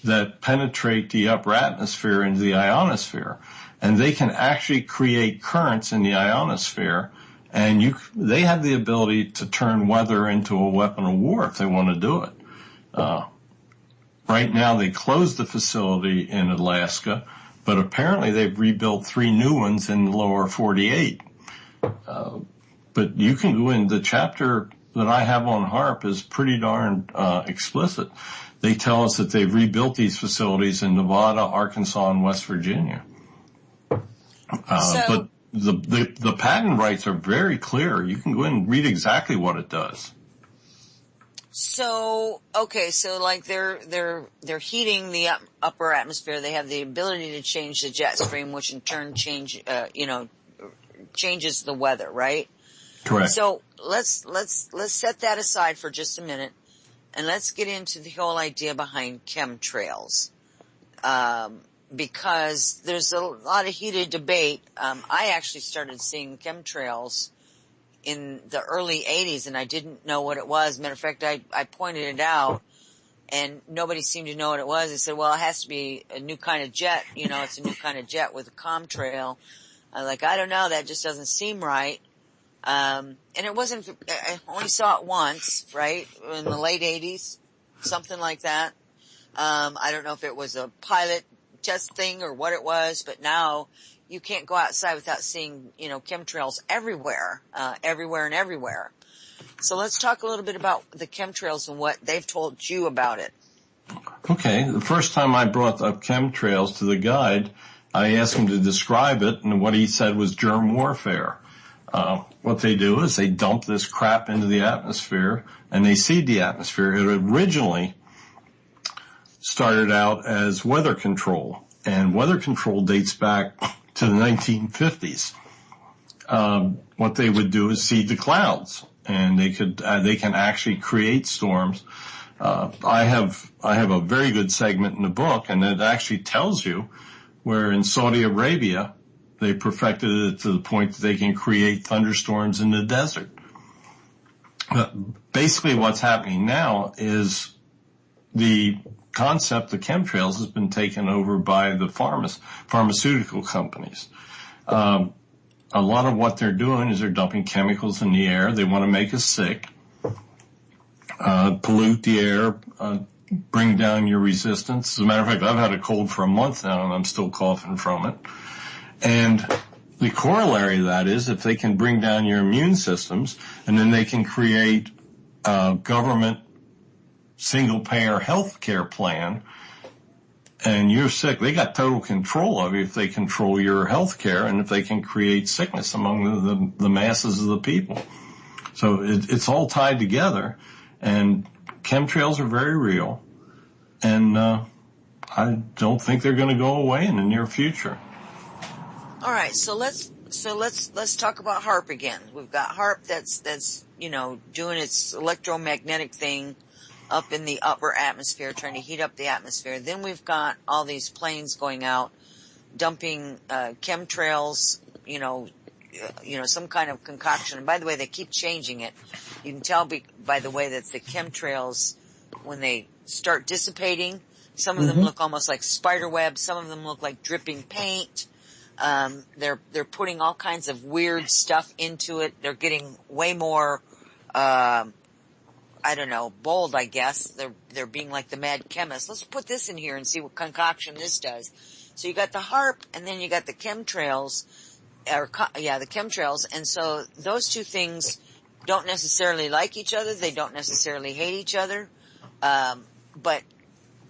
that penetrate the upper atmosphere into the ionosphere. And they can actually create currents in the ionosphere, and they have the ability to turn weather into a weapon of war if they want to do it. Right now, they closed the facility in Alaska, but apparently they've rebuilt 3 new ones in the lower 48. But you can go in, the chapter that I have on HAARP is pretty darn explicit. They tell us that they've rebuilt these facilities in Nevada, Arkansas, and West Virginia. But the patent rights are very clear. You can go in and read exactly what it does. So, okay, so like they're heating the upper atmosphere. They have the ability to change the jet stream, which in turn changes the weather, right? Correct. So let's set that aside for just a minute, and let's get into the whole idea behind chemtrails. Because there's a lot of heated debate. I actually started seeing chemtrails in the early 80s, and I didn't know what it was. Matter of fact, I pointed it out, and nobody seemed to know what it was. They said, well, it has to be a new kind of jet. It's a new kind of jet with a chemtrail. I'm like, I don't know, that just doesn't seem right. And it wasn't, I only saw it once, right? In the late 80s, something like that. I don't know if it was a pilot test thing or what it was, but now you can't go outside without seeing, chemtrails everywhere. So let's talk a little bit about the chemtrails and what they've told you about it. Okay. The first time I brought up chemtrails to the guide, I asked him to describe it, and what he said was germ warfare. What they do is they dump this crap into the atmosphere, and they seed the atmosphere. It originally started out as weather control, and weather control dates back to the 1950s. What they would do is seed the clouds, and they can actually create storms. I have a very good segment in the book, and it actually tells you where in Saudi Arabia they perfected it to the point that they can create thunderstorms in the desert. But basically what's happening now is the concept of chemtrails has been taken over by the pharmaceutical companies. A lot of what they're doing is they're dumping chemicals in the air. They want to make us sick, pollute the air, bring down your resistance. As a matter of fact, I've had a cold for a month now and I'm still coughing from it. And the corollary of that is if they can bring down your immune systems and then they can create a government single-payer health care plan and you're sick, they got total control of you if they control your health care and if they can create sickness among the masses of the people. So it's all tied together, and chemtrails are very real, and I don't think they're going to go away in the near future. All right, so let's talk about HAARP again. We've got HAARP that's doing its electromagnetic thing up in the upper atmosphere, trying to heat up the atmosphere. Then we've got all these planes going out, dumping chemtrails, some kind of concoction. And by the way, they keep changing it. You can tell by the way that the chemtrails, when they start dissipating, some of them look almost like spider webs. Some of them look like dripping paint. They're putting all kinds of weird stuff into it. They're getting way more, bold, I guess. They're being like the mad chemist. Let's put this in here and see what concoction this does. So you got the HAARP and then you got the chemtrails, the chemtrails. And so those two things don't necessarily like each other. They don't necessarily hate each other. But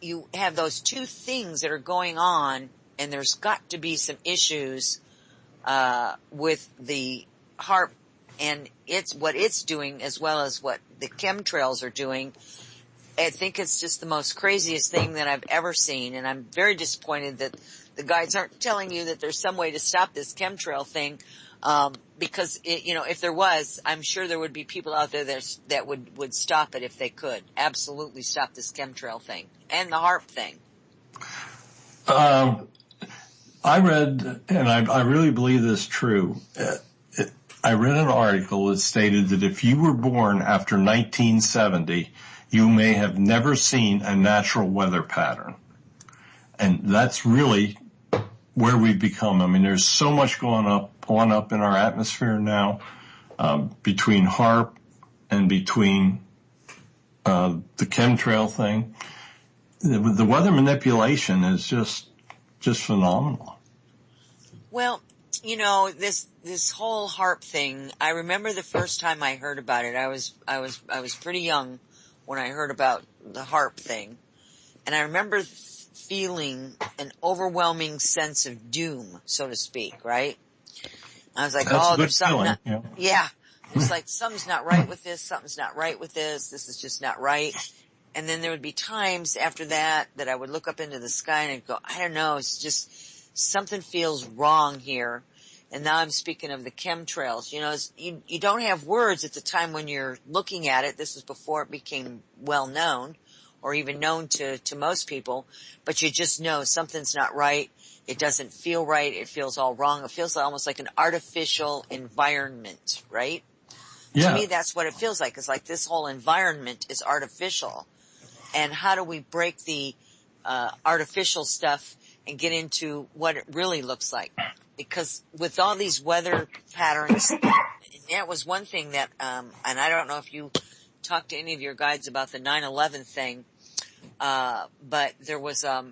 you have those two things that are going on, and there's got to be some issues, with the HAARP and what it's doing as well as what the chemtrails are doing. I think it's just the most craziest thing that I've ever seen, and I'm very disappointed that the guides aren't telling you that there's some way to stop this chemtrail thing, because if there was, I'm sure there would be people out there that would stop it if they could. Absolutely stop this chemtrail thing and the HAARP thing. I read, and I really believe this is true. I read an article that stated that if you were born after 1970, you may have never seen a natural weather pattern. And that's really where we've become. I mean, there's so much going up in our atmosphere now, between HAARP and between the chemtrail thing. The weather manipulation is just phenomenal. Well, this whole HAARP thing, I remember the first time I heard about it. I was pretty young when I heard about the HAARP thing. And I remember feeling an overwhelming sense of doom, so to speak, right? I was like, there's something. Yeah. It's like, something's not right with this. Something's not right with this. This is just not right. And then there would be times after that I would look up into the sky and I'd go, I don't know, it's just something feels wrong here. And now I'm speaking of the chemtrails. You don't have words at the time when you're looking at it. This was before it became well known or even known to most people. But you just know something's not right. It doesn't feel right. It feels all wrong. It feels almost like an artificial environment, right? Yeah. To me, that's what it feels like. It's like this whole environment is artificial. And how do we break the artificial stuff and get into what it really looks like? Because with all these weather patterns, that was one thing that, and I don't know if you talked to any of your guides about the 9/11 thing, but there was a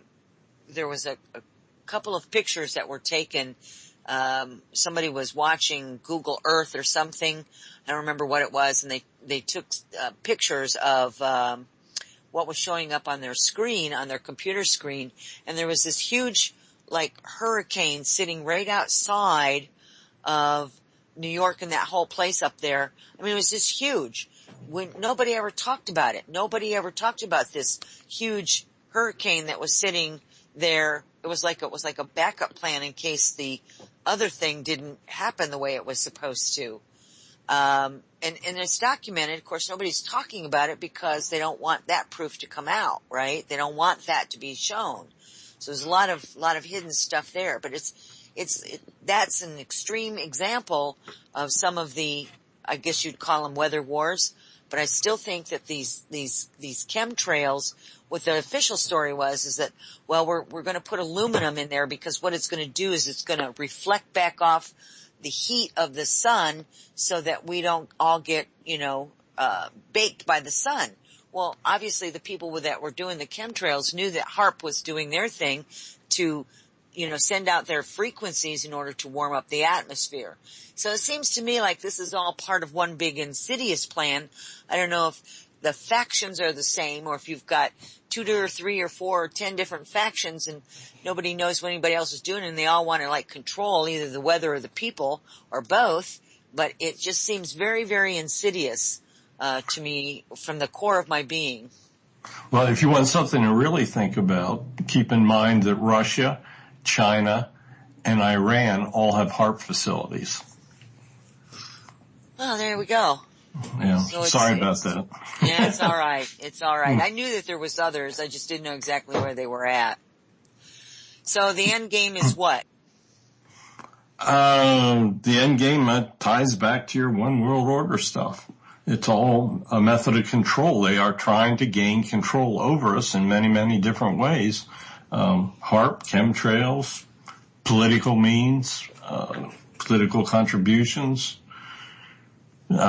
couple of pictures that were taken. Somebody was watching Google Earth or something. I don't remember what it was, and they took pictures of what was showing up on their screen, on their computer screen, and there was this huge, hurricane sitting right outside of New York and that whole place up there. I mean, it was just huge. Nobody ever talked about it. Nobody ever talked about this huge hurricane that was sitting there. It was like a backup plan in case the other thing didn't happen the way it was supposed to. And it's documented. Of course, nobody's talking about it because they don't want that proof to come out, right? They don't want that to be shown. So there's a lot of hidden stuff there, but that's an extreme example of some of the, I guess you'd call them weather wars. But I still think that these chemtrails, what the official story is that, well, we're going to put aluminum in there because what it's going to do is it's going to reflect back off the heat of the sun so that we don't all get, baked by the sun. Well, obviously the people that were doing the chemtrails knew that HAARP was doing their thing to, send out their frequencies in order to warm up the atmosphere. So it seems to me like this is all part of one big insidious plan. I don't know if the factions are the same or if you've got 2 or 3 or 4 or 10 different factions and nobody knows what anybody else is doing and they all want to control either the weather or the people or both. But it just seems very, very insidious to me from the core of my being. Well, if you want something to really think about, keep in mind that Russia, China, and Iran all have HAARP facilities. Well, there we go. Yeah, so sorry about that. Yeah, it's all right. It's all right. I knew that there was others. I just didn't know exactly where they were at. So the end game is what? The end game ties back to your one world order stuff. It's all a method of control. They are trying to gain control over us in many, many different ways. HAARP, chemtrails, political means, political contributions,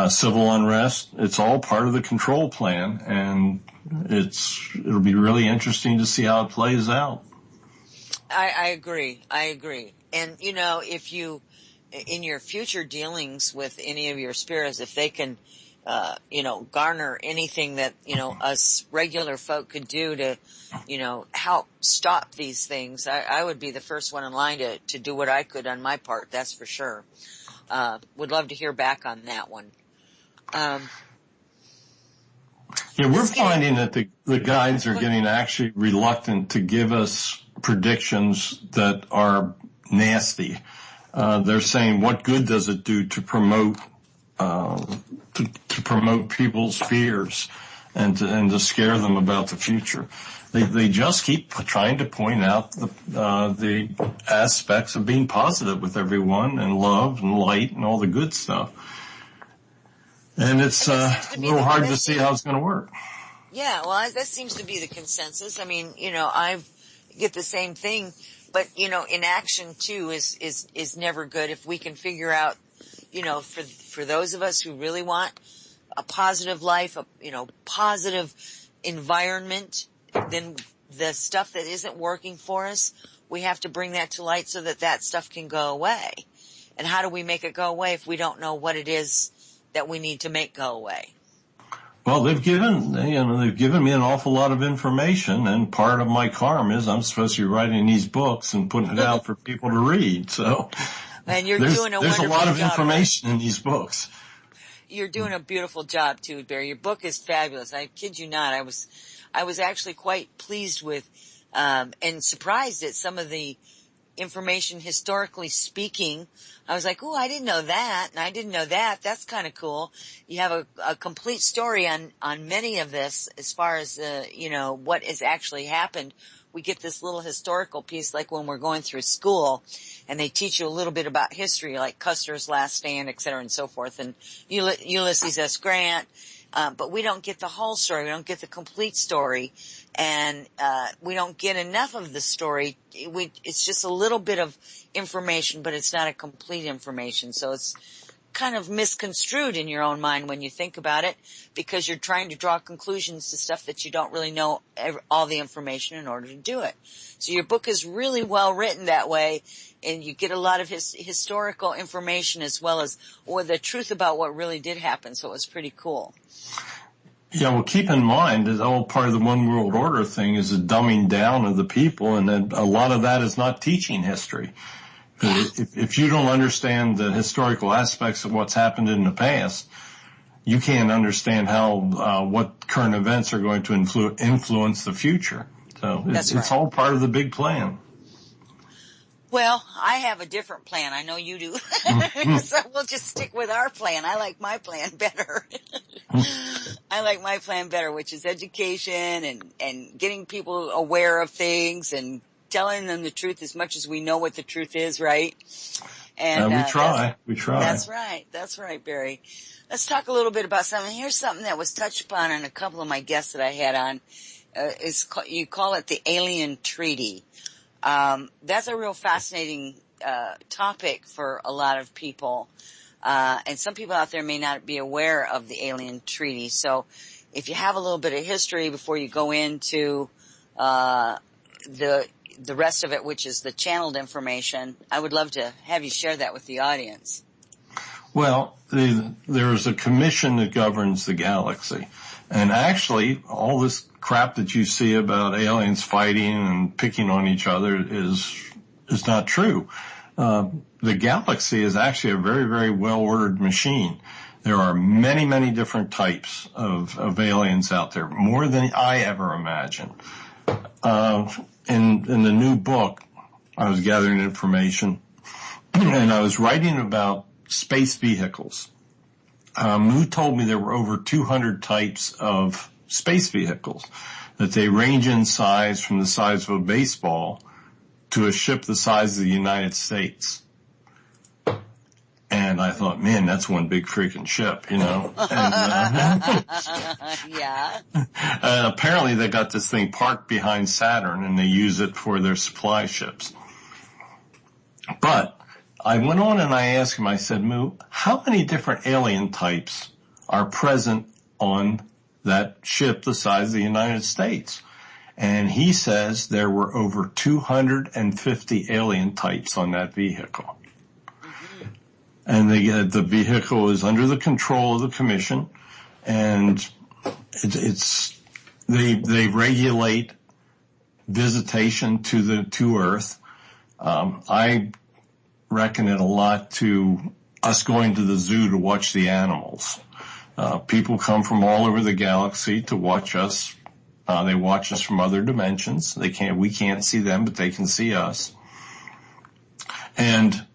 civil unrest. It's all part of the control plan, and it'll be really interesting to see how it plays out. I agree. And, if you, in your future dealings with any of your spirits, if they can, garner anything that, us regular folk could do to, help stop these things, I would be the first one in line to do what I could on my part. That's for sure. Would love to hear back on that one. We're finding that the guides are getting actually reluctant to give us predictions that are nasty. They're saying, what good does it do to promote to promote people's fears and to scare them about the future? They just keep trying to point out the aspects of being positive with everyone and love and light and all the good stuff. And it's a little hard to see how it's going to work. Yeah, well, that seems to be the consensus. I mean, I get the same thing, but inaction too is never good. If we can figure out, for those of us who really want a positive life, a positive environment, then the stuff that isn't working for us, we have to bring that to light so that stuff can go away. And how do we make it go away if we don't know what it is that we need to make go away? Well, they've given me an awful lot of information, and part of my karma is I'm supposed to be writing these books and putting it out for people to read. So, and there's a lot of information in these books. You're doing a beautiful job too, Barry. Your book is fabulous. I kid you not. I was actually quite pleased with, and surprised at some of the information historically speaking. I was like, oh, I didn't know that, and I didn't know that. That's kind of cool. You have a complete story on many of this as far as, what has actually happened. We get this little historical piece like when we're going through school and they teach you a little bit about history, like Custer's Last Stand, et cetera, and so forth, and Ulysses S. Grant. But we don't get the whole story. We don't get the complete story. And, we don't get enough of the story. It's just a little bit of information, but it's not a complete information. So it's kind of misconstrued in your own mind when you think about it, because you're trying to draw conclusions to stuff that you don't really know all the information in order to do it. So your book is really well written that way, and you get a lot of historical information as well as the truth about what really did happen. So it was pretty cool. Yeah, well, keep in mind that all part of the one world order thing is a dumbing down of the people, and then a lot of that is not teaching history. If you don't understand the historical aspects of what's happened in the past, you can't understand how what current events are going to influence the future. So it's all part of the big plan. Well, I have a different plan. I know you do. So we'll just stick with our plan. I like my plan better. I like my plan better, which is education and getting people aware of things and telling them the truth as much as we know what the truth is, right? And we try. That's right, Barry. Let's talk a little bit about something. Here's something that was touched upon in a couple of my guests that I had on. You call it the Alien Treaty. That's a real fascinating topic for a lot of people. And some people out there may not be aware of the Alien Treaty. So if you have a little bit of history before you go into the rest of it, which is the channeled information, I would love to have you share that with the audience. Well, there is a commission that governs the galaxy. And actually, all this crap that you see about aliens fighting and picking on each other is not true. The galaxy is actually a very, very well-ordered machine. There are many, many different types of aliens out there, more than I ever imagined. In the new book, I was gathering information, and I was writing about space vehicles. Who told me there were over 200 types of space vehicles, that they range in size from the size of a baseball to a ship the size of the United States. And I thought, man, that's one big freaking ship, you know. And, Yeah. Apparently they got this thing parked behind Saturn and they use it for their supply ships. But I went on and I asked him, I said, Moo, how many different alien types are present on that ship the size of the United States? And he says there were over 250 alien types on that vehicle. Mm-hmm. And the vehicle is under the control of the commission, and they regulate visitation to Earth. I reckon it a lot to us going to the zoo to watch the animals. People come from all over the galaxy to watch us. They watch us from other dimensions. We can't see them, but they can see us. And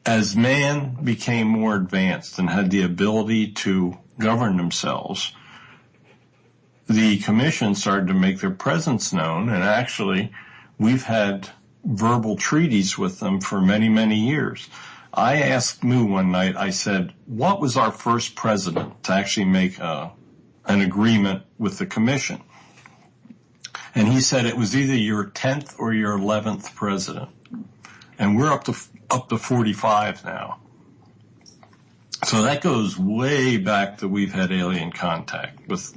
as man became more advanced and had the ability to govern themselves, the commission started to make their presence known, and actually we've had verbal treaties with them for many, many years. I asked Moo one night, I said, what was our first president to actually make an agreement with the commission? And he said it was either your 10th or your 11th president. And we're up to 45 now. So that goes way back that we've had alien contact with.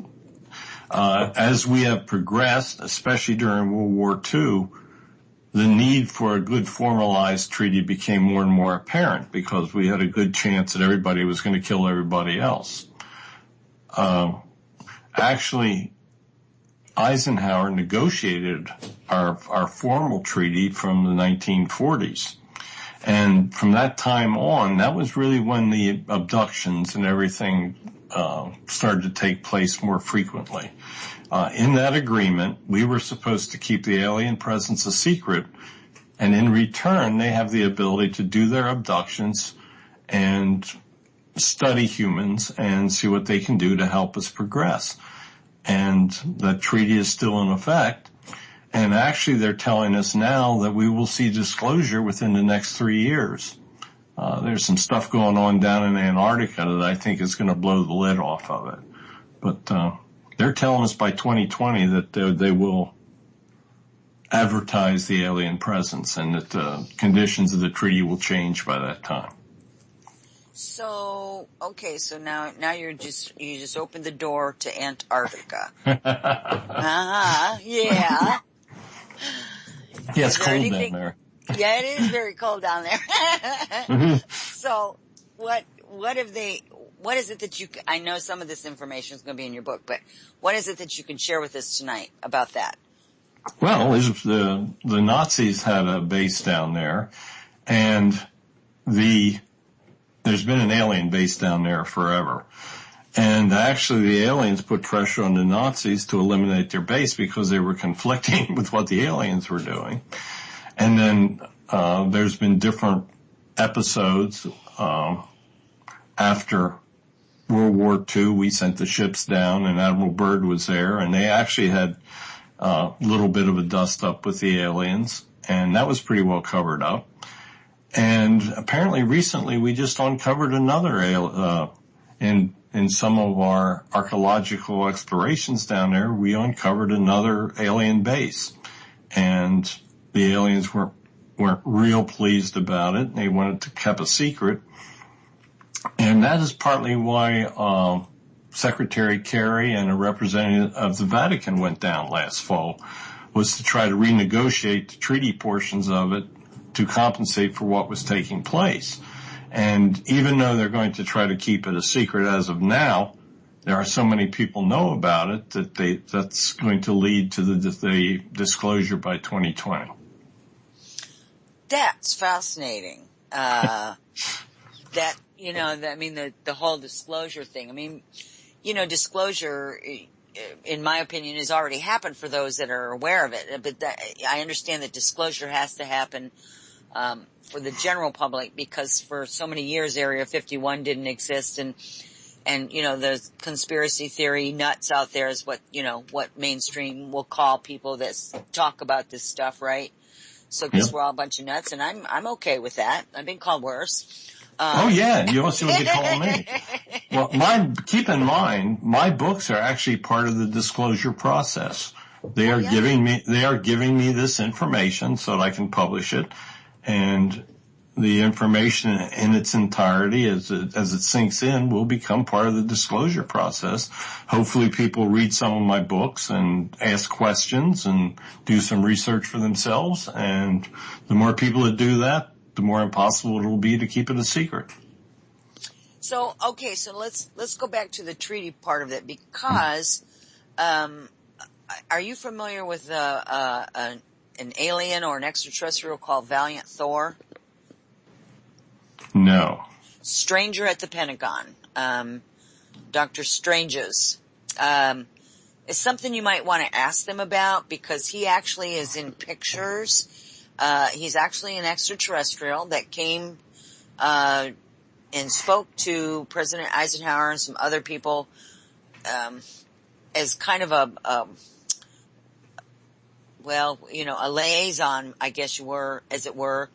As we have progressed, especially during World War II, the need for a good formalized treaty became more and more apparent because we had a good chance that everybody was going to kill everybody else. Actually, Eisenhower negotiated our formal treaty from the 1940s. And from that time on, that was really when the abductions and everything started to take place more frequently. In that agreement, we were supposed to keep the alien presence a secret, and in return, they have the ability to do their abductions and study humans and see what they can do to help us progress. And that treaty is still in effect. And actually, they're telling us now that we will see disclosure within the next 3 years. There's some stuff going on down in Antarctica that I think is going to blow the lid off of it. But they're telling us by 2020 that they will advertise the alien presence and that the conditions of the treaty will change by that time. So, okay, so now you just opened the door to Antarctica. Yeah. Yeah, it's cold down there. Yeah, it is very cold down there. So, what is it that I know some of this information is going to be in your book, but what is it that you can share with us tonight about that? Well, the Nazis had a base down there, and there's been an alien base down there forever. And actually the aliens put pressure on the Nazis to eliminate their base because they were conflicting with what the aliens were doing. And then there's been different episodes. After World War II, we sent the ships down, and Admiral Byrd was there, and they actually had a little bit of a dust-up with the aliens, and that was pretty well covered up. And apparently recently we just uncovered another in some of our archaeological explorations down there, we uncovered another alien base. And the aliens weren't real pleased about it. They wanted to keep a secret. And that is partly why Secretary Kerry and a representative of the Vatican went down last fall, was to try to renegotiate the treaty portions of it to compensate for what was taking place. And even though they're going to try to keep it a secret as of now, there are so many people know about it that that's going to lead to the disclosure by 2020. That's fascinating. The whole disclosure thing. I mean, disclosure, in my opinion, has already happened for those that are aware of it. But I understand that disclosure has to happen for the general public, because for so many years Area 51 didn't exist, and the conspiracy theory nuts out there is what mainstream will call people that talk about this stuff, right? So because we're all a bunch of nuts, and I'm okay with that. I've been called worse. You also would be calling me. Well, keep in mind, my books are actually part of the disclosure process. They are giving me this information so that I can publish it, and the information in its entirety as it sinks in will become part of the disclosure process. Hopefully people read some of my books and ask questions and do some research for themselves, and the more people that do that, the more impossible it will be to keep it a secret. So let's go back to the treaty part of it, because are you familiar with an alien or an extraterrestrial called Valiant Thor? No. Stranger at the Pentagon, Dr. Strange's. It's something you might want to ask them about, because he actually is in pictures. He's actually an extraterrestrial that came and spoke to President Eisenhower and some other people as kind of a liaison, I guess as it were.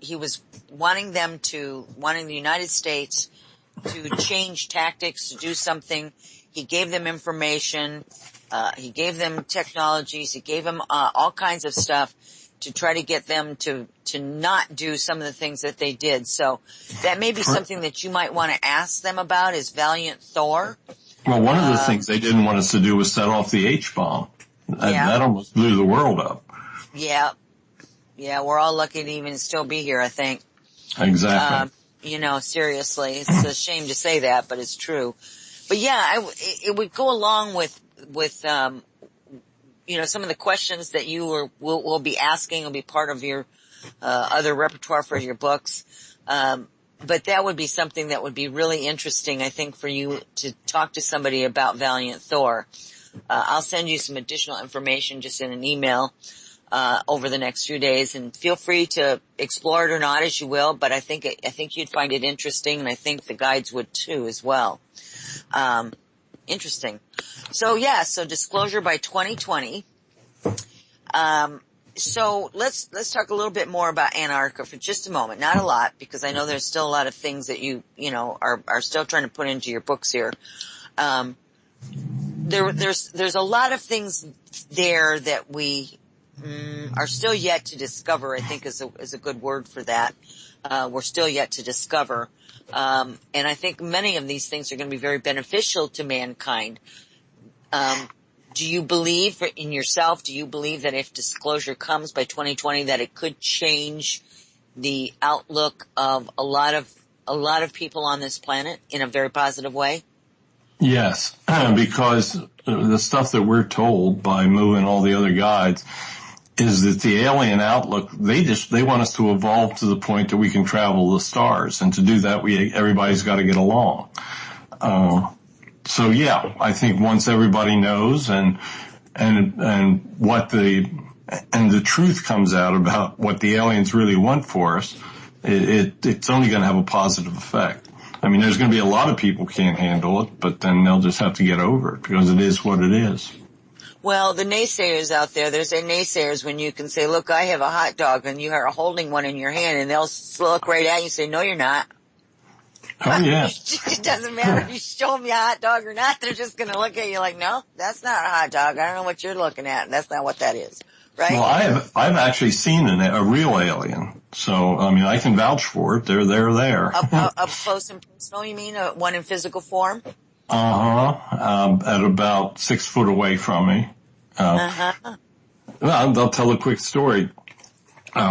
He was wanting the United States to change tactics, to do something. He gave them information. He gave them technologies. He gave them all kinds of stuff to try to get them to not do some of the things that they did. So that may be something that you might want to ask them about, is Valiant Thor. Well, one of the things they didn't want us to do was set off the H-bomb. That almost blew the world up. Yeah. Yeah, we're all lucky to even still be here, I think. Exactly. Seriously, it's a shame to say that, but it's true. But yeah, it would go along with some of the questions that you will be asking, will be part of your other repertoire for your books. But that would be something that would be really interesting, I think, for you to talk to somebody about Valiant Thor. I'll send you some additional information just in an email over the next few days, and feel free to explore it or not as you will, but I think you'd find it interesting, and I think the guides would too as well. Interesting. So disclosure by 2020. So let's talk a little bit more about Antarctica for just a moment. Not a lot, because I know there's still a lot of things that you are still trying to put into your books here. There's a lot of things there that we are still yet to discover, I think is a good word for that. We're still yet to discover. And I think many of these things are going to be very beneficial to mankind. Do you believe in yourself? Do you believe that if disclosure comes by 2020, that it could change the outlook of a lot of people on this planet in a very positive way? Yes, because the stuff that we're told by Moo and all the other guides is that the alien outlook, they want us to evolve to the point that we can travel the stars, and to do that, everybody's got to get along. So yeah, I think once everybody knows and what the truth comes out about what the aliens really want for us, it's only going to have a positive effect. I mean, there's going to be a lot of people who can't handle it, but then they'll just have to get over it, because it is what it is. Well, the naysayers out there, there's a naysayers when you can say, look, I have a hot dog, and you are holding one in your hand, and they'll look right at you and say, no, you're not. Oh, yeah. It doesn't matter if you show them your hot dog or not. They're just going to look at you like, no, that's not a hot dog. I don't know what you're looking at. That's not what that is. Right? Well, I've actually seen a real alien. So, I mean, I can vouch for it. They're there. Up close and personal, you mean? One in physical form? At about 6 foot away from me. Well, I'll tell a quick story.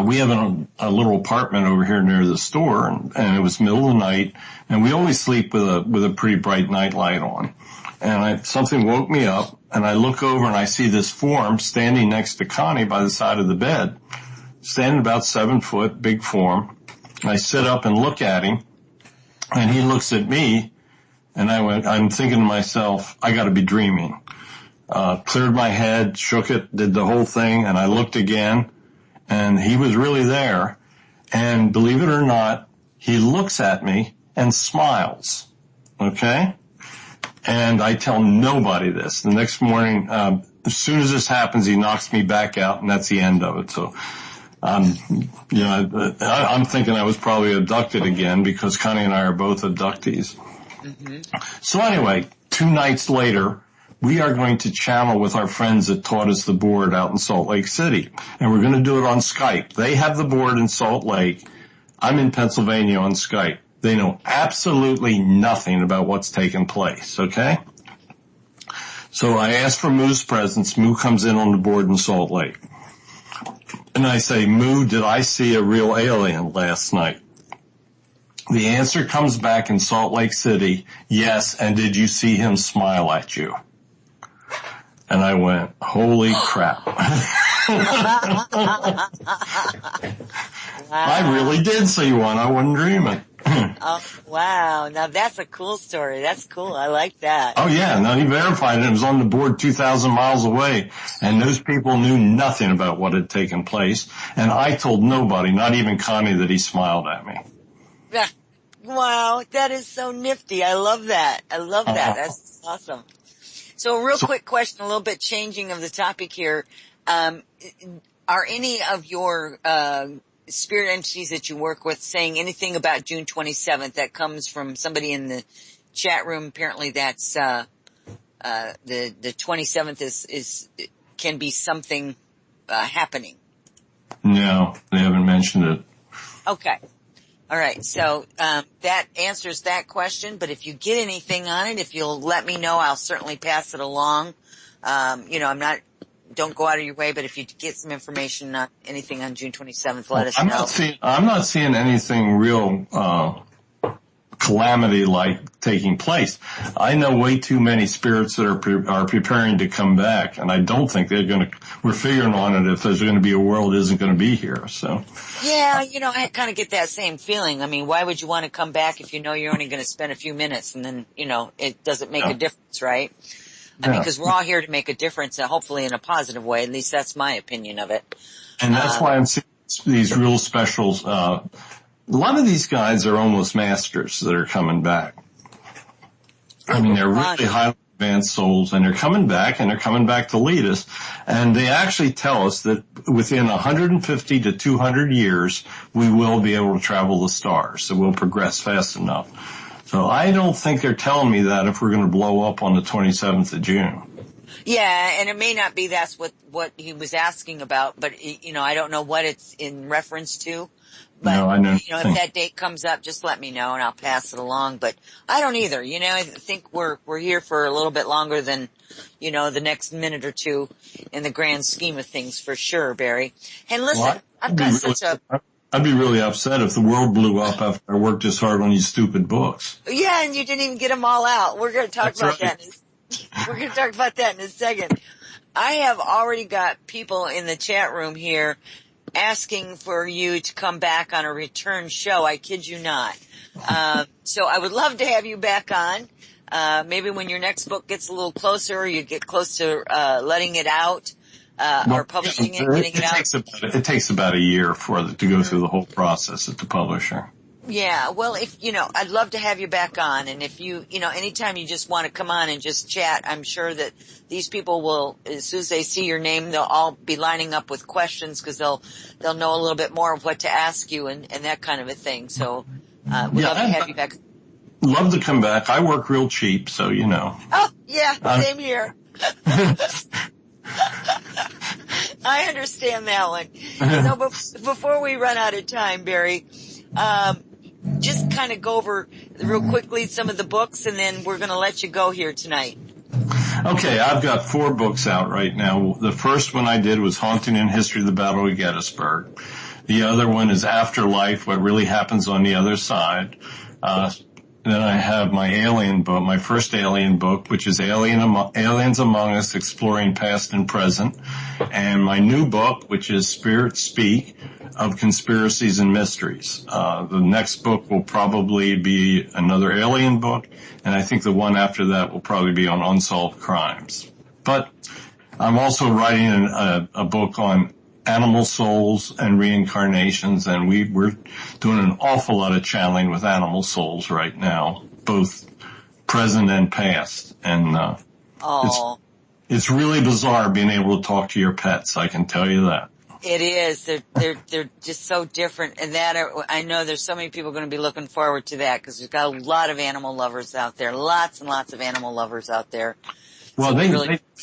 We have a little apartment over here near the store, and it was middle of the night, and we always sleep with a pretty bright night light on. And something woke me up, and I look over and I see this form standing next to Connie by the side of the bed, standing about 7 foot, big form. I sit up and look at him, and he looks at me, and I'm thinking to myself, I gotta be dreaming. Cleared my head, shook it, did the whole thing, and I looked again, and he was really there. And believe it or not, he looks at me and smiles. Okay? And I tell nobody this. The next morning, as soon as this happens, he knocks me back out, and that's the end of it. So, I'm thinking I was probably abducted again, because Connie and I are both abductees. Mm-hmm. So anyway, 2 nights later, we are going to channel with our friends that taught us the board out in Salt Lake City. And we're going to do it on Skype. They have the board in Salt Lake. I'm in Pennsylvania on Skype. They know absolutely nothing about what's taken place, okay? So I ask for Moo's presence. Moo comes in on the board in Salt Lake. And I say, Moo, did I see a real alien last night? The answer comes back in Salt Lake City, yes, and did you see him smile at you? And I went, holy crap. Wow. I really did see one. I wasn't dreaming. Oh, wow. Now that's a cool story. That's cool. I like that. Oh, yeah. Now he verified it. It was on the board 2,000 miles away. And those people knew nothing about what had taken place. And I told nobody, not even Connie, that he smiled at me. Yeah. Wow. That is so nifty. I love that. I love that. That's awesome. So a real quick question, a little bit changing of the topic here. Are any of your spirit entities that you work with saying anything about June 27th? That comes from somebody in the chat room. Apparently that's the 27th is can be something happening. No, they haven't mentioned it. Okay. All right, so that answers that question, but if you get anything on it, if you'll let me know, I'll certainly pass it along. Don't go out of your way, but if you get some information on anything on June 27th, let us know. I'm not seeing anything real calamity-like taking place. I know way too many spirits that are preparing to come back, and I don't think we're figuring on it if there's going to be a world that isn't going to be here, so. Yeah, I kind of get that same feeling. I mean, why would you want to come back if you know you're only going to spend a few minutes and then, it doesn't make a difference, right? I mean, because we're all here to make a difference, hopefully in a positive way. At least that's my opinion of it. And that's why I'm seeing these real specials. A lot of these guys are almost masters that are coming back. I mean, they're really highly advanced souls, and they're coming back to lead us. And they actually tell us that within 150 to 200 years, we will be able to travel the stars. So we'll progress fast enough. So I don't think they're telling me that if we're going to blow up on the 27th of June. Yeah, and it may not be that's what he was asking about, but, I don't know what it's in reference to. But, no, I know. If that date comes up, just let me know and I'll pass it along. But I don't either. I think we're here for a little bit longer than, the next minute or two in the grand scheme of things for sure, Barry. And listen, I've got I'd be really upset if the world blew up after I worked this hard on these stupid books. Yeah, and you didn't even get them all out. We're going to talk about that. We're going to talk about that in a second. I have already got people in the chat room here asking for you to come back on a return show. I kid you not. So I would love to have you back on. Maybe when your next book gets a little closer, or you get close to letting it out, or publishing it, getting it out. It takes about a year for it to go through the whole process at the publisher. Yeah, well, I'd love to have you back on, and if anytime you just want to come on and just chat, I'm sure that these people will, as soon as they see your name, they'll all be lining up with questions because they'll know a little bit more of what to ask you and that kind of a thing. So, we'd love to have you back. Love to come back. I work real cheap, so you know. Oh, yeah, same here. I understand that one. So before we run out of time, Barry, just kind of go over real quickly some of the books, and then we're going to let you go here tonight. Okay, I've got 4 books out right now. The first one I did was Haunting and History of the Battle of Gettysburg. The other one is Afterlife, What Really Happens on the Other Side. Then I have my alien book, my first alien book, which is Aliens Among Us, Exploring Past and Present. And my new book, which is Spirits Speak, of Conspiracies and Mysteries. The next book will probably be another alien book, and I think the one after that will probably be on unsolved crimes. But I'm also writing a book on animal souls and reincarnations, and we're doing an awful lot of channeling with animal souls right now, both present and past. And it's really bizarre being able to talk to your pets, I can tell you that. It is. They're just so different, and that I know there's so many people going to be looking forward to that because we've got a lot of animal lovers out there, lots and lots of animal lovers out there. Well, they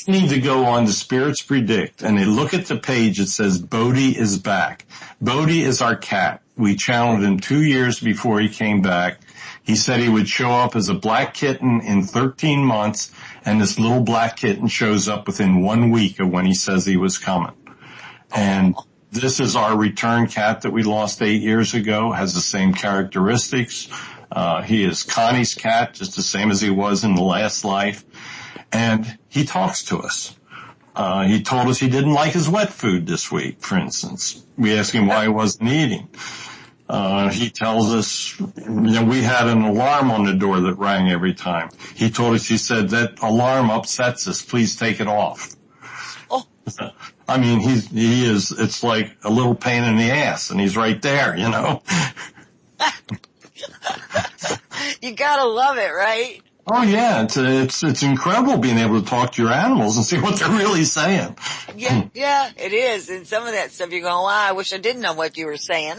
need to go on to Spirits Predict, and they look at the page. It says Bodhi is back. Bodhi is our cat. We channeled him 2 years before he came back. He said he would show up as a black kitten in 13 months, and this little black kitten shows up within 1 week of when he says he was coming. And this is our return cat that we lost 8 years ago, has the same characteristics. He is Connie's cat, just the same as he was in the last life. And he talks to us. He told us he didn't like his wet food this week, for instance. We asked him why he wasn't eating. He tells us, we had an alarm on the door that rang every time. He told us, he said, that alarm upsets us. Please take it off. Oh. I mean, it's like a little pain in the ass, and he's right there, you know. You gotta love it, right? Oh yeah, it's incredible being able to talk to your animals and see what they're really saying. Yeah, it is. And some of that stuff you're going, wow, I wish I didn't know what you were saying.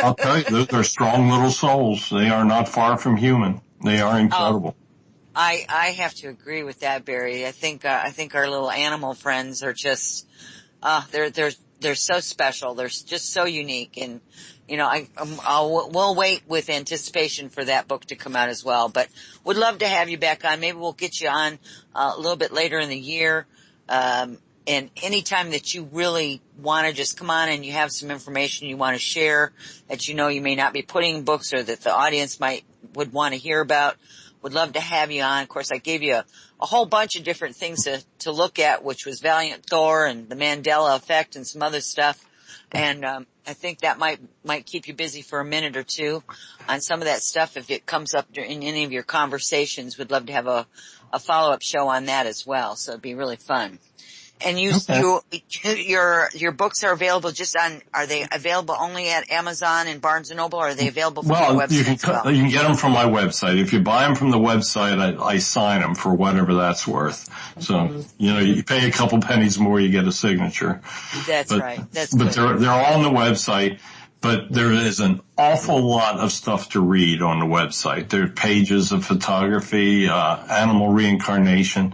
I'll tell you, they're strong little souls. They are not far from human. They are incredible. I have to agree with that, Barry. I think our little animal friends are just, they're so special. They're just so unique. And, we'll wait with anticipation for that book to come out as well, but would love to have you back on. Maybe we'll get you on a little bit later in the year. And anytime that you really want to just come on and you have some information you want to share that you may not be putting in books or that the audience would want to hear about, would love to have you on. Of course, I gave you a whole bunch of different things to look at, which was Valiant Thor and the Mandela Effect and some other stuff. And I think that might keep you busy for a minute or two on some of that stuff. If it comes up in any of your conversations, we'd love to have a follow-up show on that as well. So it'd be really fun. And your books are available are they available only at Amazon and Barnes & Noble, or are they available from your website you can get them from my website. If you buy them from the website, I sign them for whatever that's worth. So, you pay a couple pennies more, you get a signature. That's right. But they're all on the website. But there is an awful lot of stuff to read on the website. There are pages of photography, animal reincarnation.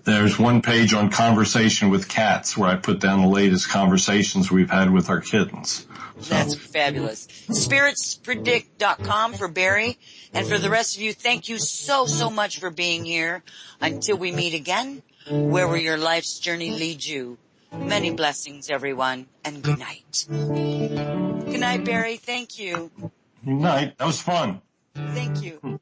There's one page on conversation with cats where I put down the latest conversations we've had with our kittens. So. That's fabulous. SpiritsPredict.com for Barry. And for the rest of you, thank you so much for being here. Until we meet again, wherever your life's journey leads you. Many blessings, everyone, and good night. Good night, Barry. Thank you. Good night. That was fun. Thank you.